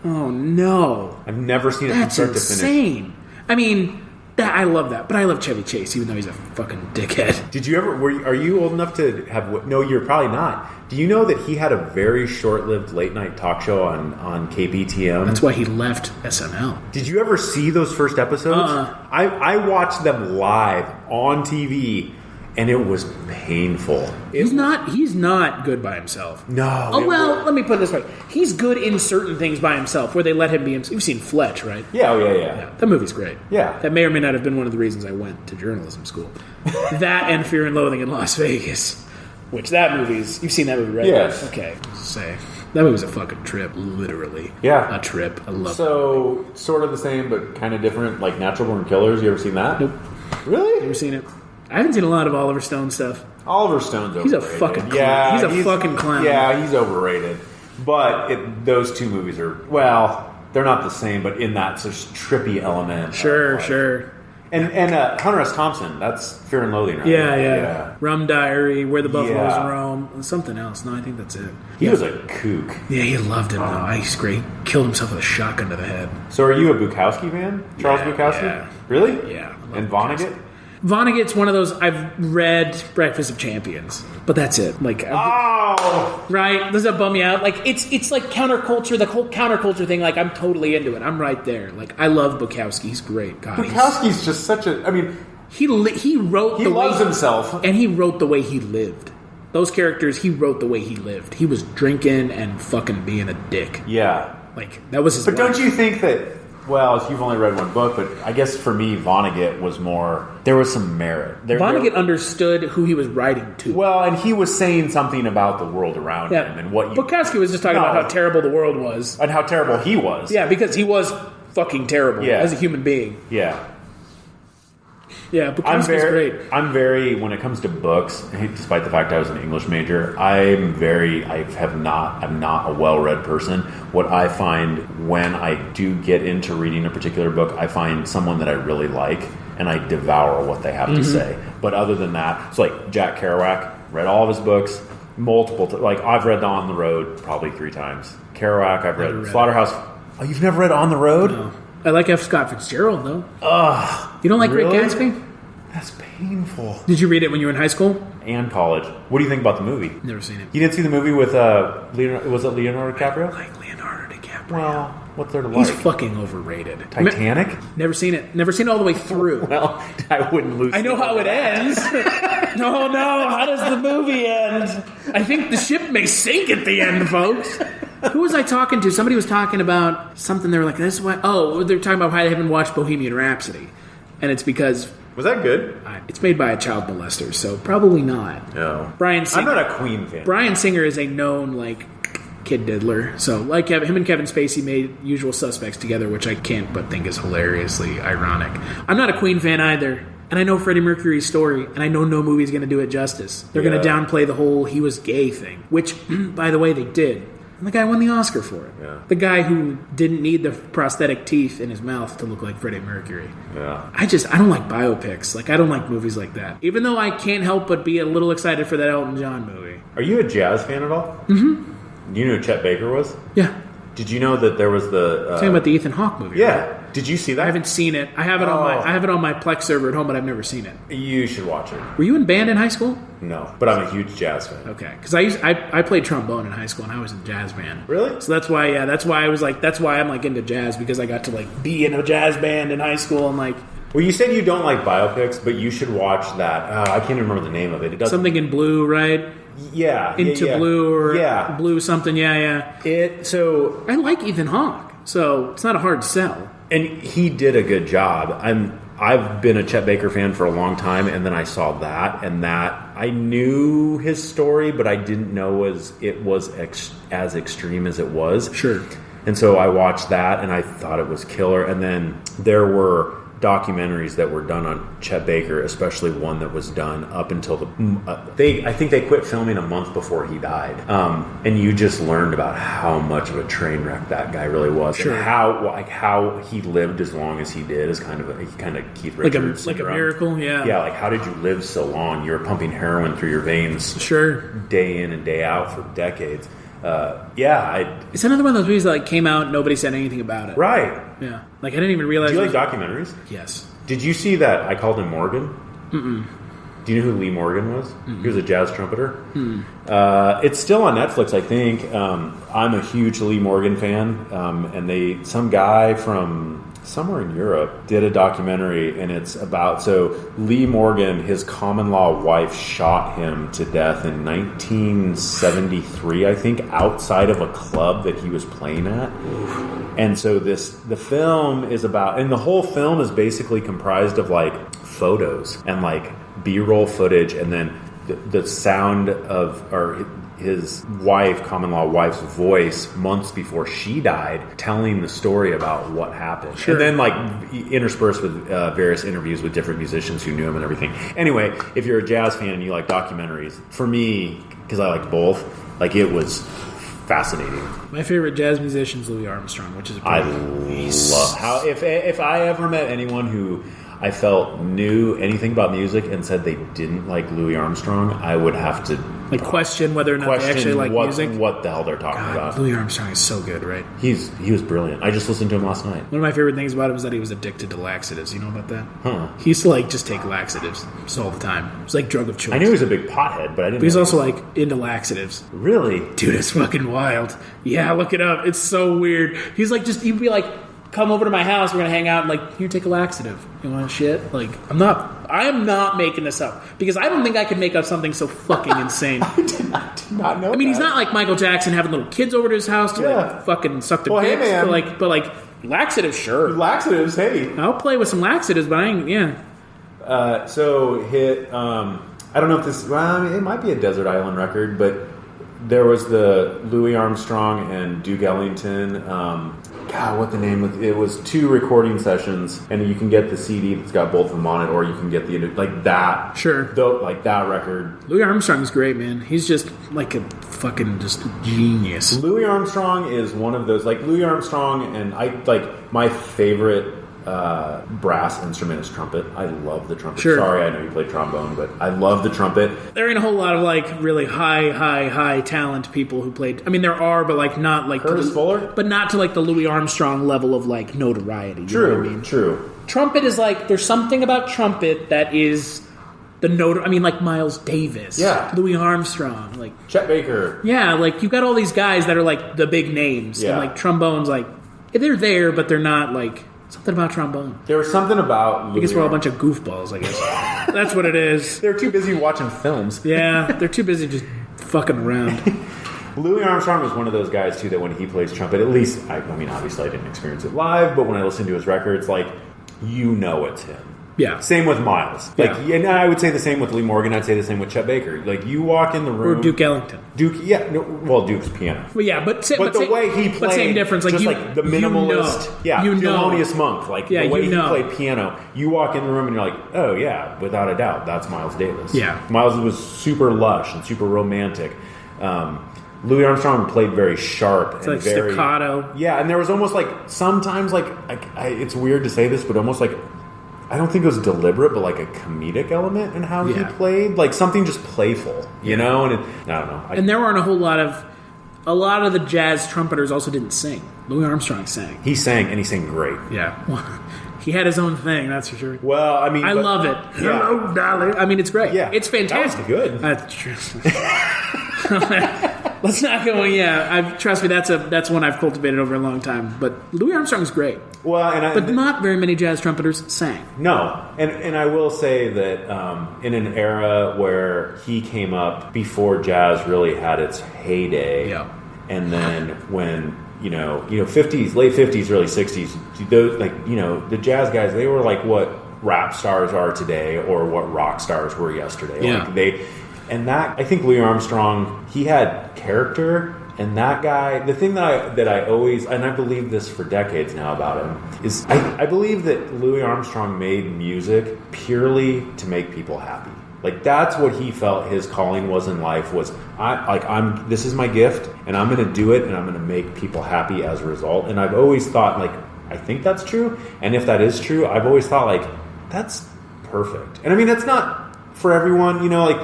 Oh no! I've never seen it from start to finish. That's insane. I mean. I love that, but I love Chevy Chase, even though he's a fucking dickhead. Did you ever? Are you old enough to have? No, you're probably not. Do you know that he had a very short-lived late-night talk show on KBTM? That's why he left SNL. Did you ever see those first episodes? I watched them live on TV, and it was painful. He's not good by himself. No. Oh, well, let me put it this way. He's good in certain things by himself, where they let him be himself. You've seen Fletch, right? Yeah, Yeah, that movie's great. Yeah. That may or may not have been one of the reasons I went to journalism school. That and Fear and Loathing in Las Vegas. Which that movie's... You've seen that movie, right? Yes. Okay. Say. That movie was a fucking trip, literally. Yeah. A trip. I love it. So, sort of the same, but kind of different, like Natural Born Killers. You ever seen that? Nope. Really? Never seen it. I haven't seen a lot of Oliver Stone stuff. Oliver Stone's overrated. He's a fucking clown. Yeah, He's a fucking clown. Yeah, he's overrated. But those two movies are, well, they're not the same, but in that there's trippy element. Sure. And Hunter S. Thompson, that's Fear and Loathing, right? Yeah. Rum Diary, Where the Buffaloes Yeah. Roam, something else. No, I think that's it. He was a kook. Yeah, he loved him, though. He's great. He killed himself with a shotgun to the head. So are you a Bukowski fan? Charles Yeah, Bukowski? yeah. Really? Yeah. I love And Vonnegut? Vonnegut's one of those, I've read Breakfast of Champions, but that's it. Like, Oh! right? Does that bum you out? Like, it's like counterculture, the whole counterculture thing. Like, I'm totally into it. I'm right there. Like, I love Bukowski. He's great. God, Bukowski's just such a, I mean, he wrote he the loves way, himself. and he wrote the way he lived. Those characters, he wrote the way he lived. He was drinking and fucking being a dick. Yeah. Like, that was his But life. don't you think that, well, you've only read one book, but I guess for me, Vonnegut was more, there was some merit. Vonnegut understood who he was writing to. Well, and he was saying something about the world around him and what you... Bukowski was just talking about how terrible the world was. And how terrible he was. Yeah, because he was fucking terrible as a human being. Yeah. Yeah, Bukowski's great. I'm very, when it comes to books, despite the fact I was an English major, I'm not a well-read person. What I find when I do get into reading a particular book, I find someone that I really like, and I devour what they have to say. But other than that, it's like Jack Kerouac, read all of his books, like I've read On the Road probably 3 times. Kerouac, I've read Slaughterhouse. Oh, you've never read On the Road? No. I like F. Scott Fitzgerald, though. You don't like really? Great Gatsby? That's painful. Did you read it when you were in high school? And college. What do you think about the movie? Never seen it. You didn't see the movie with was it Leonardo DiCaprio? I like Leonardo DiCaprio. Well, what's there to like? He's fucking overrated. Titanic? Never seen it. Never seen it all the way through. Well, I wouldn't lose. I know how it ends. No, how does the movie end? I think the ship may sink at the end, folks. Who was I talking to? Somebody was talking about something. They were like, "This is why." Oh, they're talking about why they haven't watched Bohemian Rhapsody, and it's because was that good? It's made by a child molester, so probably not. No, Bryan Singer. I'm not a Queen fan. Bryan Singer is a known kid diddler. So like him and Kevin Spacey made Usual Suspects together, which I can't but think is hilariously ironic. I'm not a Queen fan either. And I know Freddie Mercury's story, and I know no movie's going to do it justice. They're going to downplay the whole he was gay thing, which, by the way, they did. And the guy won the Oscar for it. Yeah. The guy who didn't need the prosthetic teeth in his mouth to look like Freddie Mercury. Yeah. I don't like biopics. I don't like movies like that. Even though I can't help but be a little excited for that Elton John movie. Are you a jazz fan at all? Mm-hmm. Do you know who Chet Baker was? Yeah. Did you know that there was the... Talking about the Ethan Hawke movie, Yeah. right? Did you see that? I haven't seen it. I have it on my Plex server at home, but I've never seen it. You should watch it. Were you in band in high school? No, but I'm a huge jazz fan. Okay, because I played trombone in high school and I was in jazz band. Really? So that's why I was that's why I'm into jazz, because I got to be in a jazz band in high school and Well, you said you don't like biopics, but you should watch that. I can't even remember the name of it. It doesn't. Something in Blue, right? Yeah. Into Blue or yeah. Blue something. Yeah. So I like Ethan Hawke, so it's not a hard sell. And he did a good job. I've been a Chet Baker fan for a long time, and then I saw that, and that I knew his story, but I didn't know it was as extreme as it was. Sure. And so I watched that, and I thought it was killer. And then there were documentaries that were done on Chet Baker, especially one that was done up until I think they quit filming a month before he died. And you just learned about how much of a train wreck that guy really was, sure. And how he lived as long as he did is kind of Keith Richards like a syndrome. miracle, yeah. Yeah, how did you live so long? You were pumping heroin through your veins, sure, day in and day out for decades. It's another one of those movies that came out and nobody said anything about it. Right. Yeah. I didn't even realize. Do you like documentaries? Yes. Did you see that I Called Him Morgan? Mm-mm. Do you know who Lee Morgan was? Mm-mm. He was a jazz trumpeter. It's still on Netflix, I think. I'm a huge Lee Morgan fan, and some guy from somewhere in Europe, did a documentary, and it's about, so Lee Morgan, his common law wife, shot him to death in 1973, I think, outside of a club that he was playing at. And so the film is about, and the whole film is basically comprised of like photos and like B-roll footage, and then the sound of, or his wife, common law wife's voice months before she died, telling the story about what happened. Sure. And then like interspersed with various interviews with different musicians who knew him and everything. Anyway, if you're a jazz fan and you like documentaries, for me, because I like both, like it was fascinating. My favorite jazz musician is Louis Armstrong, which is I love how, if I ever met anyone who I felt knew anything about music and said they didn't like Louis Armstrong, I would have to like question whether or not they actually like music. What the hell they're talking about. Louis Armstrong is so good, right? He was brilliant. I just listened to him last night. One of my favorite things about him is that he was addicted to laxatives. You know about that? Huh. He used to like just take laxatives just all the time. It was like drug of choice. I knew he was a big pothead, but I didn't. But he's know also like into laxatives. Really, Dude, it's fucking wild. Yeah, look it up. It's so weird. He's like, he'd be like, come over to my house, we're gonna hang out, and like, here, take a laxative. You want shit? Like, I am not making this up, because I don't think I could make up something so fucking insane. I did not know. I mean, he's not like Michael Jackson having little kids over to his house to like fucking suck their dicks, hey, man. but like laxatives, sure. Laxatives, hey. I'll play with some laxatives, but I ain't, So hit. I don't know if this. Well, I mean, it might be a Desert Island record, but there was the Louis Armstrong and Duke Ellington. God, what the name of it was? 2 recording sessions, and you can get the CD that's got both of them on it, or you can get the like that. Sure, like that record. Louis Armstrong's great, man. He's just like a fucking just genius. Louis Armstrong is one of those, like Louis Armstrong, and I like my favorite brass instrument is trumpet. I love the trumpet. Sure. Sorry, I know you played trombone, but I love the trumpet. There ain't a whole lot of like really high talent people who played. I mean, there are, but like not like Curtis Fuller, but not to like the Louis Armstrong level of like notoriety. True, you know what I mean? True. Trumpet is like, there's something about trumpet that is the note. I mean, like Miles Davis, Louis Armstrong, like Chet Baker. Yeah, like you've got all these guys that are like the big names, and like trombones, like they're there, but they're not like. Something about trombone. There was something about Louis. I guess we're all a bunch of goofballs, I guess. That's what it is. They're too busy watching films. Yeah, they're too busy just fucking around. Louis Armstrong was one of those guys, too, that when he plays trumpet, at least, I mean, obviously I didn't experience it live, but when I listened to his records, like, you know it's him. Yeah. Same with Miles. Like, and I would say the same with Lee Morgan. I'd say the same with Chet Baker. Like, you walk in the room. Or Duke Ellington. Duke's piano. Well, yeah, but the way he played, but same difference. Like just you, like the minimalist, Thelonious Monk. Like the way he played piano, you walk in the room and you're like, oh yeah, without a doubt, that's Miles Davis. Yeah, Miles was super lush and super romantic. Louis Armstrong played very sharp and like very staccato. Yeah, and there was almost like sometimes like it's weird to say this, but almost like. I don't think it was deliberate, but like a comedic element in how he played, like something just playful, you know. And I don't know. And there weren't a lot of the jazz trumpeters also didn't sing. Louis Armstrong sang. He sang, and he sang great. Yeah, he had his own thing, that's for sure. Well, I mean, I love it. Yeah. Hello, darling. I mean, it's great. Yeah, it's fantastic. That was good. That's true. Let's not go. Yeah, trust me. That's one I've cultivated over a long time. But Louis Armstrong's great. Well, but not very many jazz trumpeters sang. No, and I will say that in an era where he came up before jazz really had its heyday, and then when late 50s, early 60s, those the jazz guys, they were like what rap stars are today or what rock stars were yesterday. Yeah. Like and that I think Louis Armstrong, he had character. And that guy, the thing that I always, and I believe this for decades now about him, is I believe that Louis Armstrong made music purely to make people happy. Like that's what he felt his calling was in life was this is my gift and I'm going to do it and I'm going to make people happy as a result. And I've always thought like I think that's true. And if that is true, I've always thought like that's perfect. And I mean that's not for everyone, like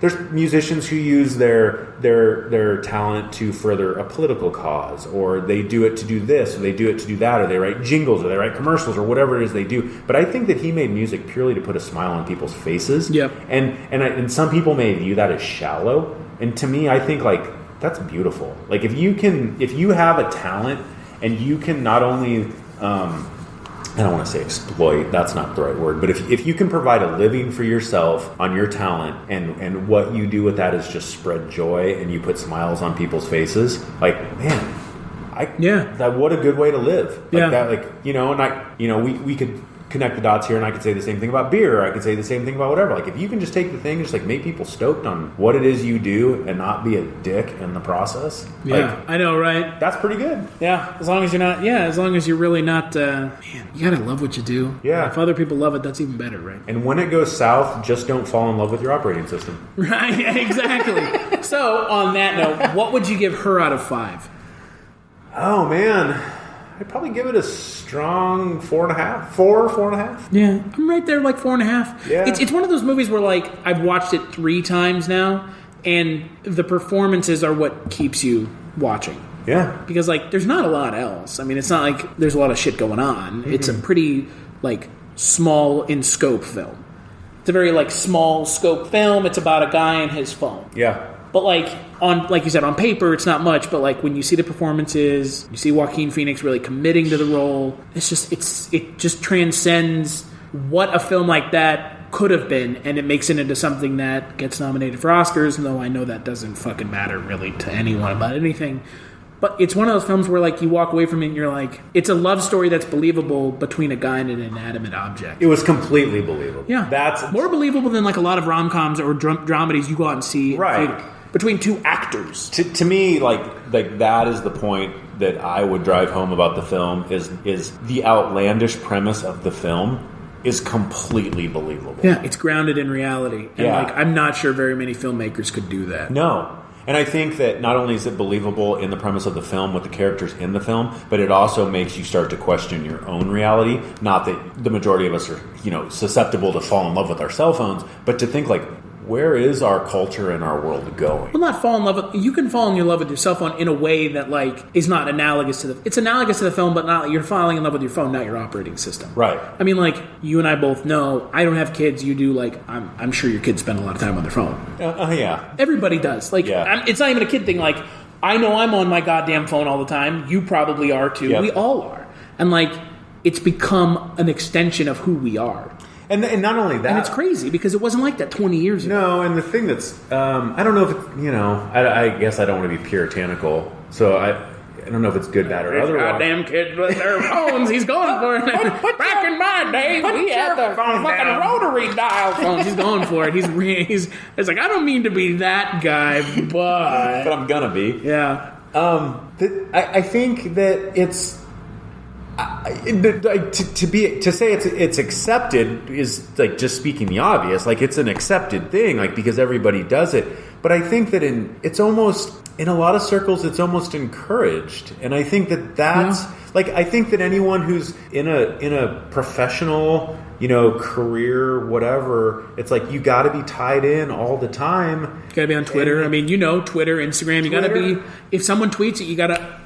there's musicians who use their talent to further a political cause, or they do it to do this, or they do it to do that, or they write jingles, or they write commercials, or whatever it is they do. But I think that he made music purely to put a smile on people's faces. Yep. And some people may view that as shallow. And to me, I think like that's beautiful. Like if you have a talent and you can not only I don't want to say exploit, that's not the right word, but if you can provide a living for yourself on your talent and what you do with that is just spread joy and you put smiles on people's faces, like, man, what a good way to live. Like that, like, and we could connect the dots here, and I could say the same thing about beer, or I could say the same thing about whatever. Like, if you can just take the thing and just like make people stoked on what it is you do and not be a dick in the process. Yeah, like, I know, right? That's pretty good. Yeah, as long as you're not. Yeah, as long as you're really not. Man, you gotta love what you do. Yeah. If other people love it, that's even better, right? And when it goes south, just don't fall in love with your operating system. Right. Yeah, exactly. So, on that note, what would you give her out of 5? Oh man, I'd probably give it a strong 4.5. 4.5. Yeah, I'm right there, like 4.5. Yeah. It's one of those movies where, like, I've watched it 3 times now, and the performances are what keeps you watching. Yeah. Because, like, there's not a lot else. I mean, it's not like there's a lot of shit going on. Mm-hmm. It's a pretty, like, small in scope film. It's a very, like, small scope film. It's about a guy and his phone. Yeah. But, like you said, on paper, it's not much. But, like, when you see the performances, you see Joaquin Phoenix really committing to the role. It just transcends what a film like that could have been, and it makes it into something that gets nominated for Oscars. Though I know that doesn't fucking matter really to anyone about anything. But it's one of those films where, like, you walk away from it and you're like, it's a love story that's believable between a guy and an inanimate object. It was completely believable. Yeah, that's more believable than like a lot of rom-coms or dramedies you go out and see. Right. Between 2 actors. To me, like that is the point that I would drive home about the film is the outlandish premise of the film is completely believable. Yeah, it's grounded in reality. And yeah. like, I'm not sure very many filmmakers could do that. No. And I think that not only is it believable in the premise of the film with the characters in the film, but it also makes you start to question your own reality. Not that the majority of us are, susceptible to fall in love with our cell phones, but to think like, where is our culture and our world going? Well, not fall in love with... You can fall in love with your cell phone in a way that, like, is not analogous to the... It's analogous to the film, but not... You're falling in love with your phone, not your operating system. Right. I mean, like, you and I both know, I don't have kids, you do, like, I'm sure your kids spend a lot of time on their phone. Yeah. Everybody does. Like, yeah. It's not even a kid thing. Like, I know I'm on my goddamn phone all the time. You probably are, too. Yep. We all are. And, like, it's become an extension of who we are. And not only that... And it's crazy, because it wasn't like that 20 years ago. No, and the thing that's... I don't know if it's... I guess I don't want to be puritanical, so I don't know if it's good, bad, or otherwise. Goddamn kids with their phones, he's going for it. Back in my day, we had the fucking rotary dial phones. He's going for it. He's like, I don't mean to be that guy, but... But I'm gonna be. Yeah. I think that it's... to say it's accepted is like just speaking the obvious. Like, it's an accepted thing, like, because everybody does it. But I think that it's almost in a lot of circles it's almost encouraged, and I think that's like, I think that anyone who's in a professional career, whatever, it's like you got to be tied in all the time. You got to be on Twitter. I mean, Twitter, Instagram. You got to be. If someone tweets it, you got to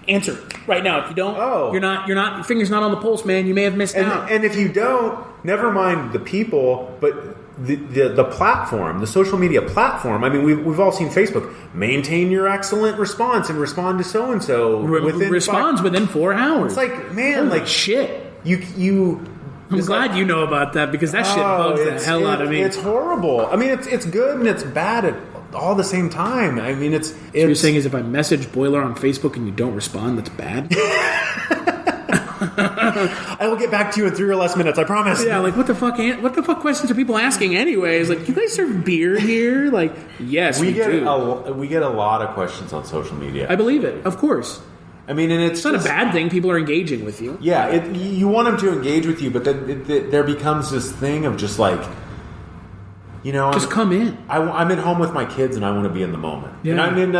answer right now. If you don't, you're not. Your finger's not on the pulse, man. You may have missed out. And if you don't, never mind the people, but the platform, the social media platform. I mean, we've all seen Facebook. Maintain your excellent response and respond to so and so within 4 hours. It's like, man, holy shit. You. I'm glad you know about that, because that shit bugs the hell out of me. It's horrible. I mean, it's good and it's bad at all the same time. I mean, it's... So you're saying is if I message Boiler on Facebook and you don't respond, that's bad? I will get back to you in 3 or less minutes, I promise. Yeah, like, what the fuck questions are people asking anyways? Like, you guys serve beer here? Like, yes, we do. We get a lot of questions on social media. I believe it, of course. I mean, and it's not a bad thing. People are engaging with you. Yeah, you want them to engage with you, but then there becomes this thing of just like, just come in. I'm at home with my kids, and I want to be in the moment. Yeah. And I mean,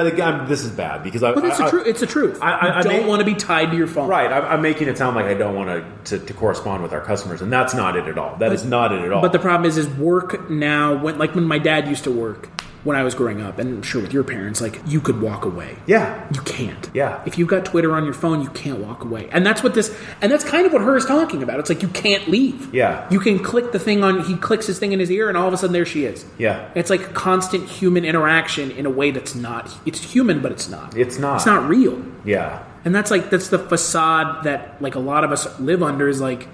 this is bad because it's the truth. I don't want to be tied to your phone. Right. I'm making it sound like I don't want to correspond with our customers, and that's not it at all. That is not it at all. But the problem is work now. When my dad used to work, when I was growing up, and I'm sure with your parents, like, you could walk away. Yeah. You can't. Yeah. If you've got Twitter on your phone, you can't walk away. And that's kind of what her is talking about. It's like, you can't leave. Yeah. You can click the thing he clicks his thing in his ear, and all of a sudden there she is. Yeah. It's like constant human interaction in a way that's not, it's human, but it's not. It's not. It's not real. Yeah. And that's the facade that, like, a lot of us live under, is like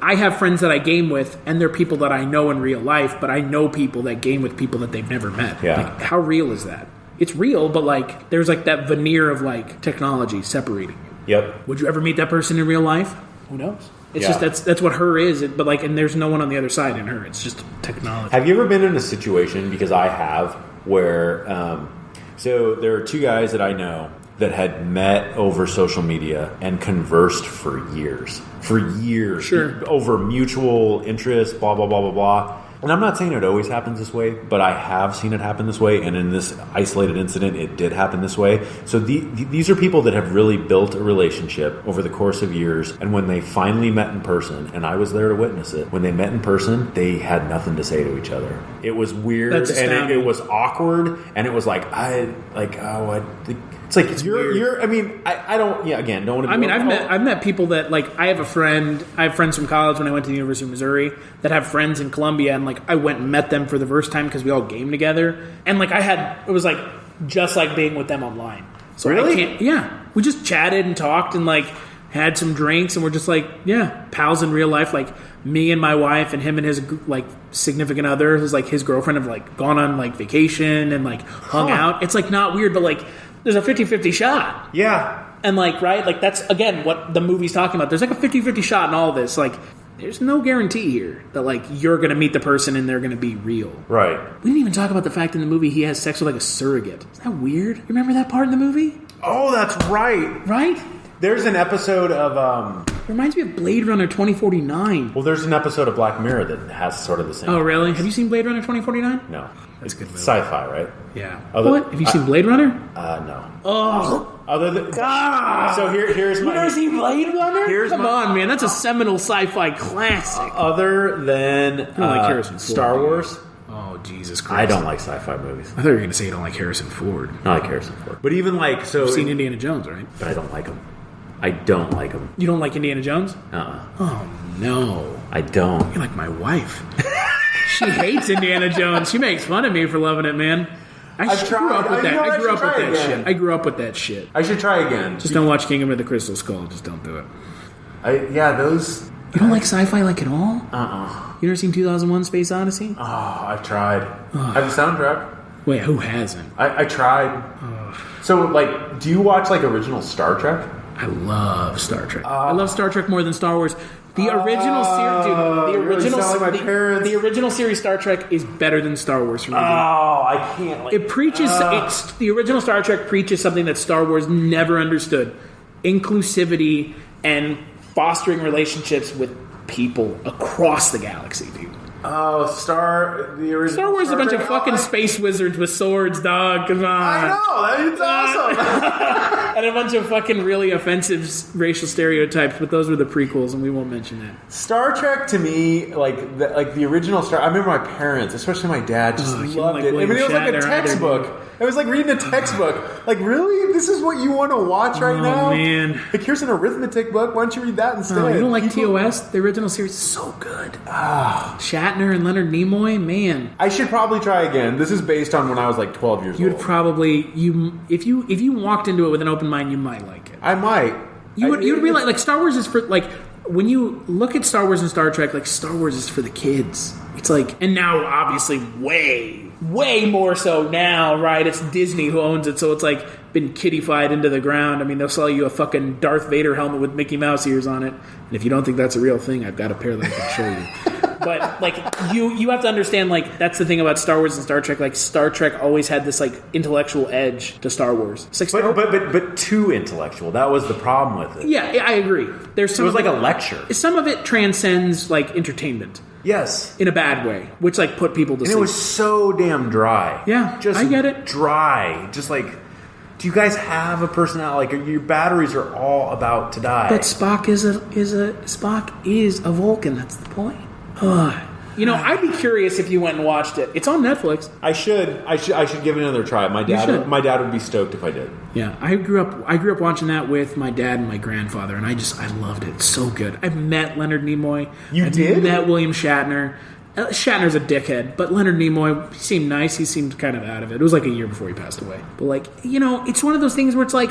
I have friends that I game with, and they're people that I know in real life, but I know people that game with people that they've never met. Yeah. Like, how real is that? It's real, but, like, there's, like, that veneer of, like, technology separating you. Yep. Would you ever meet that person in real life? Who knows? It's Yeah. just that's what her is, but, like, and there's no one on the other side in her. It's just technology. Have you ever been in a situation, because I have, where so there are two guys that I know that had met over social media and conversed for years. Sure. Over mutual interest, blah, blah, blah, blah, blah. And I'm not saying it always happens this way, but I have seen it happen this way, and in this isolated incident, it did happen this way. So these are people that have really built a relationship over the course of years, and when they finally met in person, and I was there to witness it, when they met in person, they had nothing to say to each other. It was weird, That's and astounding. it was awkward, and it was like, it's like you're. I mean, I don't. Yeah, again, don't want to. I mean, I've met people that, like, I have friends from college when I went to the University of Missouri that have friends in Columbia, and, like, I went and met them for the first time because we all gamed together, and, like, it was like just like being with them online. So really? We just chatted and talked and, like, had some drinks, and we're just like, pals in real life. Like, me and my wife and him and his, like, significant other, who's, like, his girlfriend, have, like, gone on, like, vacation and, like, hung out. It's, like, not weird, but, like, there's a 50-50 shot. Yeah. And, like, right? Like, that's, again, what the movie's talking about. There's, like, a 50-50 shot in all this. Like, there's no guarantee here that, like, you're going to meet the person and they're going to be real. Right. We didn't even talk about the fact in the movie he has sex with, like, a surrogate. Is that weird? You remember that part in the movie? Oh, that's right. Right? There's an episode of It reminds me of Blade Runner 2049. well, there's an episode of Black Mirror that has sort of the same. Oh, really? Have you seen Blade Runner 2049? No. That's a good movie. Sci-fi, right? Yeah. Although- What? Have you seen Blade Runner? No. Oh, Other than God. So here's You my. never seen Blade Runner? Here's Come my- on, man. That's a seminal sci-fi classic. Other than don't like Harrison Ford, Star do you? Wars, Oh, Jesus Christ. I don't like sci-fi movies. I thought you were going to say you don't like Harrison Ford. I like Harrison Ford, but even like so. You've seen Indiana Jones, right? but I don't like him. I don't like him. You don't like Indiana Jones? Oh, no. I don't. You're like my wife. She hates Indiana Jones. She makes fun of me for loving it, man. I grew up with that. I grew up with that shit. I grew up with that shit. I should try again. Just don't watch Kingdom of the Crystal Skull. Just don't do it. Those. You don't like sci-fi, like, at all? You never seen 2001: Space Odyssey? Oh, I've tried. I have a soundtrack. Wait, who hasn't? I tried. So, like, do you watch like original Star Trek? I love Star Trek. I love Star Trek more than Star Wars. The original series, dude. you really sound like my parents. The original series Star Trek is better than Star Wars for me. Oh, I can't. Like, It preaches. The original Star Trek preaches something that Star Wars never understood: inclusivity and fostering relationships with people across the galaxy, dude. Oh, the original Star Wars is a bunch of Trek? fucking Oh, space wizards with swords, dog. Come on. I know. That's awesome. And a bunch of fucking really offensive racial stereotypes, but those were the prequels, and we won't mention that. Star Trek to me, like the original Star. I remember my parents, especially my dad, just you don't loved like it. I William mean, it was like Shatner a either, textbook. It was like reading a textbook. Like, really, this is what you want to watch right now? Man. Like, here's an arithmetic book. Why don't you read that instead? Oh, you don't like TOS? The original series is so good. Shatner and Leonard Nimoy, man. I should probably try again. This is based on when I was like 12 years You'd old. probably if you walked into it with an open mind, you might like it. I might. You'd realize, like, Star Wars is for, like, when you look at Star Wars and Star Trek, like, Star Wars is for the kids. It's like, and now obviously way more so now, right? It's Disney who owns it, so it's like been kiddified into the ground. I mean, they'll sell you a fucking Darth Vader helmet with Mickey Mouse ears on it, and if you don't think that's a real thing, I've got a pair that I can show you. But, like, you have to understand, like, that's the thing about Star Wars and Star Trek. Like, Star Trek always had this, like, intellectual edge to Star Wars. It's like But too intellectual. That was the problem with it. yeah, I agree. There's some It was of like a lecture. Some of it transcends, like, entertainment Yes. in a bad way, which, like, put people to And sleep. it was so damn dry. Yeah, just I get it. Dry. Just like, do you guys have a personality? Like, your batteries are all about to die. But Spock is a Vulcan. That's the point. Ugh. I'd be curious if you went and watched it. It's on Netflix. I should give it another try. My dad would be stoked if I did. Yeah, I grew up watching that with my dad and my grandfather, and I loved it. It's so good. I've met Leonard Nimoy. You did? Met William Shatner. Shatner's a dickhead, but Leonard Nimoy, he seemed nice. He seemed kind of out of it. It was like a year before he passed away. But it's one of those things where it's like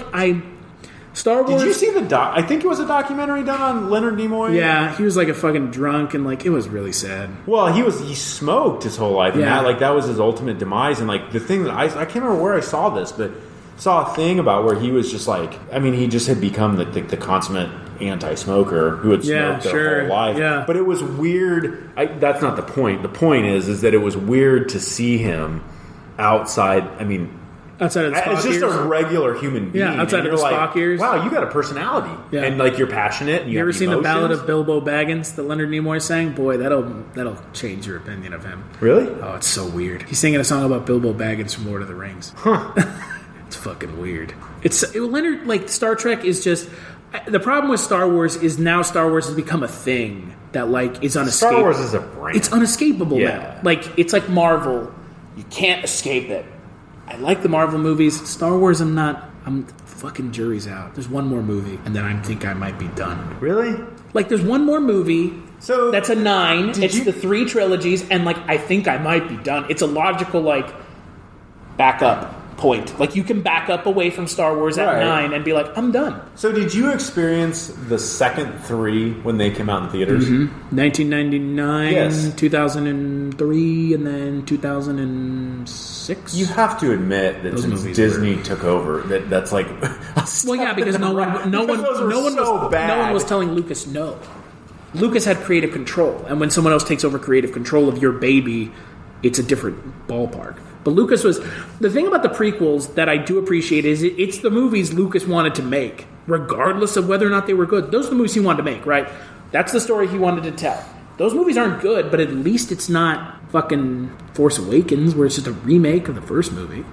Star Wars. Did you see the doc? I think it was a documentary done on Leonard Nimoy. Yeah, he was like a fucking drunk, and it was really sad. Well, he smoked his whole life, and that was his ultimate demise. And the thing that I can't remember where I saw this, but saw a thing about where he was just he just had become the consummate anti-smoker who had smoked their whole life. Yeah. But it was weird. That's not the point. The point is that it was weird to see him outside. Outside of the Spock it's just ears. a regular human being. Yeah, outside of the Spock ears. Wow, you got a personality. Yeah. And you're passionate. And you ever have seen the emotions. Ballad of Bilbo Baggins that Leonard Nimoy sang? Boy, that'll change your opinion of him. Really? Oh, it's so weird. He's singing a song about Bilbo Baggins from Lord of the Rings. Huh. It's fucking weird. Leonard, Star Trek is just... The problem with Star Wars is now Star Wars has become a thing that, is unescapable. Star Wars is a brand. It's unescapable now. It's like Marvel. You can't escape it. I like the Marvel movies. Star Wars, I'm fucking jury's out. There's one more movie, and then I think I might be done. Really? There's one more movie. So that's a 9. It's the 3 trilogies, and I think I might be done. It's a logical backup point. You can back up away from Star Wars at 9 and be like, I'm done. So did you experience the second 3 when they came out in theaters? Mm-hmm. 1999, yes. 2003, and then 2006. You have to admit that since Disney took over, that's well, yeah, because no one was telling Lucas no. Lucas had creative control, and when someone else takes over creative control of your baby, it's a different ballpark. But Lucas was... The thing about the prequels that I do appreciate is it's the movies Lucas wanted to make, regardless of whether or not they were good. Those are the movies he wanted to make, right? That's the story he wanted to tell. Those movies aren't good, but at least it's not fucking Force Awakens, where it's just a remake of the first movie.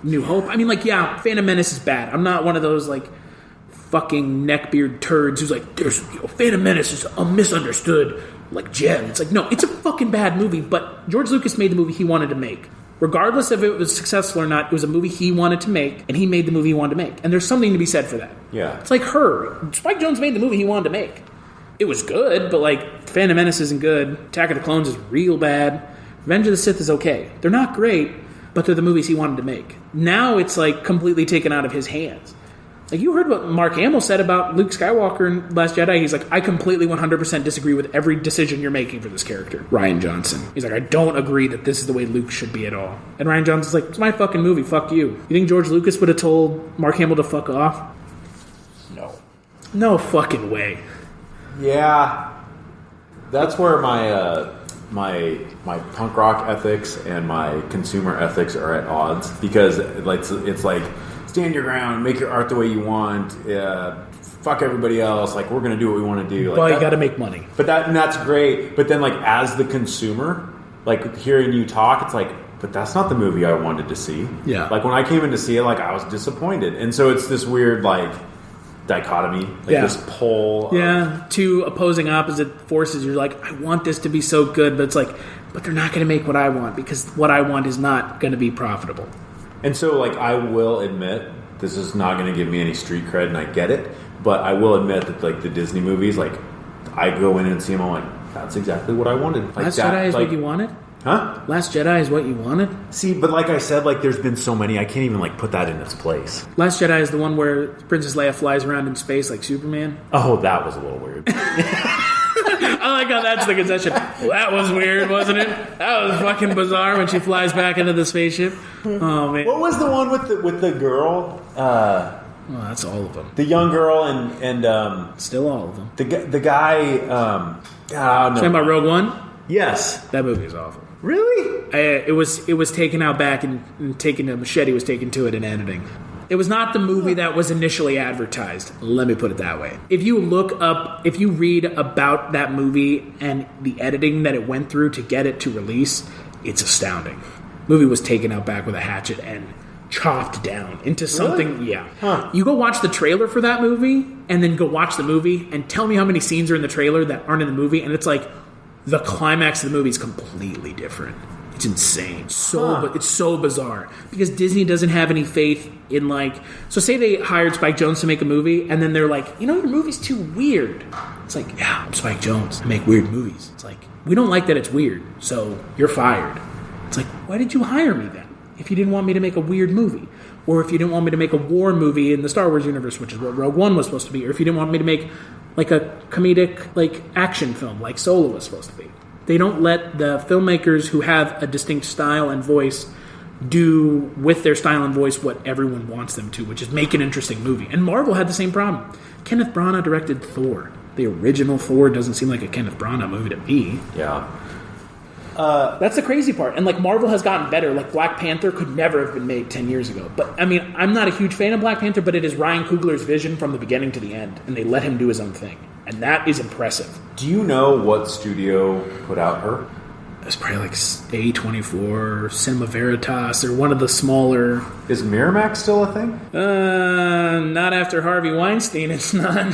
New Hope. Phantom Menace is bad. I'm not one of those, fucking neckbeard turds who's Phantom Menace is a misunderstood, gem. It's no, it's a fucking bad movie, but George Lucas made the movie he wanted to make. Regardless if it was successful or not, it was a movie he wanted to make, and he made the movie he wanted to make. And there's something to be said for that. Yeah. It's like Her. Spike Jonze made the movie he wanted to make. It was good, but Phantom Menace isn't good. Attack of the Clones is real bad. Revenge of the Sith is okay. They're not great, but they're the movies he wanted to make. Now it's completely taken out of his hands. You heard what Mark Hamill said about Luke Skywalker in Last Jedi. He's I completely 100% disagree with every decision you're making for this character. Rian Johnson. He's I don't agree that this is the way Luke should be at all. And Rian Johnson's it's my fucking movie, fuck you. You think George Lucas would have told Mark Hamill to fuck off? No. No fucking way. Yeah. That's where my punk rock ethics and my consumer ethics are at odds. Because it's stand your ground, make your art the way you want, fuck everybody else, we're going to do what we want to do. Well, you got to make money. But that's great. But then, as the consumer, hearing you talk, it's but that's not the movie I wanted to see. Yeah. When I came in to see it, I was disappointed. And so it's this weird, dichotomy, this pole. Yeah, two opposing opposite forces. You're I want this to be so good, but it's but they're not going to make what I want, because what I want is not going to be profitable. And so, I will admit, this is not going to give me any street cred, and I get it, but I will admit that, the Disney movies, I go in and see them, I'm that's exactly what I wanted. Last Jedi is what you wanted? Huh? Last Jedi is what you wanted? See, but like I said, there's been so many, I can't even, put that in its place. Last Jedi is the one where Princess Leia flies around in space like Superman? Oh, that was a little weird. I like how that's the concession. Well, that was weird, wasn't it? That was fucking bizarre when she flies back into the spaceship. Oh, man. What was the one with the girl? Well, that's all of them. The young girl and still all of them. The guy. Talking about Rogue One? Yes, that movie is awful. Really? It was taken out back and taken. A machete was taken to it in editing. It was not the movie that was initially advertised. Let me put it that way. If you read about that movie and the editing that it went through to get it to release, it's astounding. The movie was taken out back with a hatchet and chopped down into something. Really? Yeah. Huh. You go watch the trailer for that movie and then go watch the movie and tell me how many scenes are in the trailer that aren't in the movie, and it's The climax of the movie is completely different. It's insane. It's so bizarre because Disney doesn't have any faith in So say they hired Spike Jonze to make a movie, and then they're like, your movie's too weird. It's like, yeah, I'm Spike Jonze. I make weird movies. It's like, we don't like that it's weird, so you're fired. It's like, why did you hire me then? If you didn't want me to make a weird movie, or if you didn't want me to make a war movie in the Star Wars universe, which is what Rogue One was supposed to be, or if you didn't want me to make a comedic action film like Solo was supposed to be. They don't let the filmmakers who have a distinct style and voice do with their style and voice what everyone wants them to, which is make an interesting movie. And Marvel had the same problem. Kenneth Branagh directed Thor. The original Thor doesn't seem like a Kenneth Branagh movie to me. Yeah. That's the crazy part. And Marvel has gotten better. Black Panther could never have been made 10 years ago. But I mean, I'm not a huge fan of Black Panther, but it is Ryan Coogler's vision from the beginning to the end, and they let him do his own thing. And that is impressive. Do you know what studio put out her? It's probably A24, Cinema Veritas, or one of the smaller. Is Miramax still a thing? Not after Harvey Weinstein. It's not.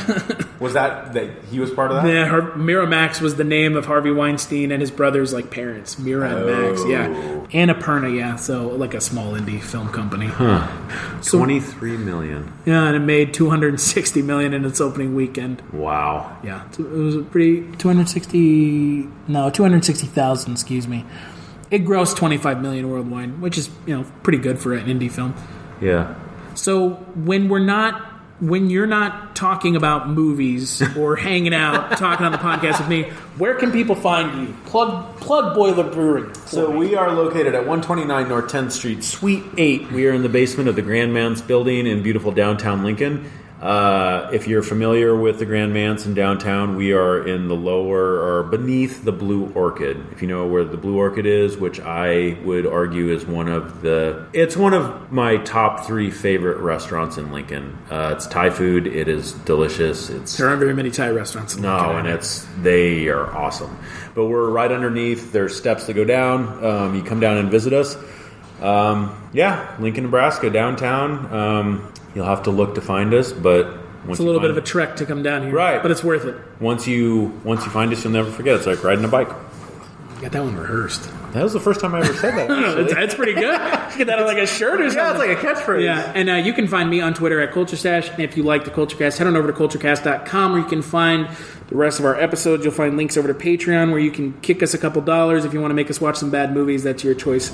Was that he was part of that? Yeah, Miramax was the name of Harvey Weinstein and his brother's parents. Max, yeah. Annapurna, yeah. So a small indie film company. Huh. So, $23 million. Yeah, and it made $260 million in its opening weekend. Wow. Yeah, it was a pretty 260,000. Excuse me. It grossed $25 million worldwide, which is pretty good for an indie film. Yeah. So when you're not talking about movies or hanging out, talking on the podcast with me, where can people find you? Plug Boiler Brewing. So we are located at 129 North 10th Street, Suite 8. We are in the basement of the Grand Manse building in beautiful downtown Lincoln. If you're familiar with the Grand Manse in downtown, we are in the lower or beneath the Blue Orchid. If you know where the Blue Orchid is, which I would argue is one of my top 3 favorite restaurants in Lincoln. It's Thai food. It is delicious. There aren't very many Thai restaurants in Lincoln. No, and they are awesome. But we're right underneath. There's steps that go down. You come down and visit us. Lincoln, Nebraska, downtown. You'll have to look to find us, but it's a little bit of a trek to come down here, right? But it's worth it. Once you find us, you'll never forget. It's like riding a bike. You got that one rehearsed. That was the first time I ever said that. That's pretty good. You get that on a shirt or something. Yeah, it's like a catchphrase. Yeah, and you can find me on Twitter at CultureStash. And if you like the CultureCast, head on over to culturecast.com where you can find the rest of our episodes. You'll find links over to Patreon where you can kick us a couple dollars if you want to make us watch some bad movies. That's your choice.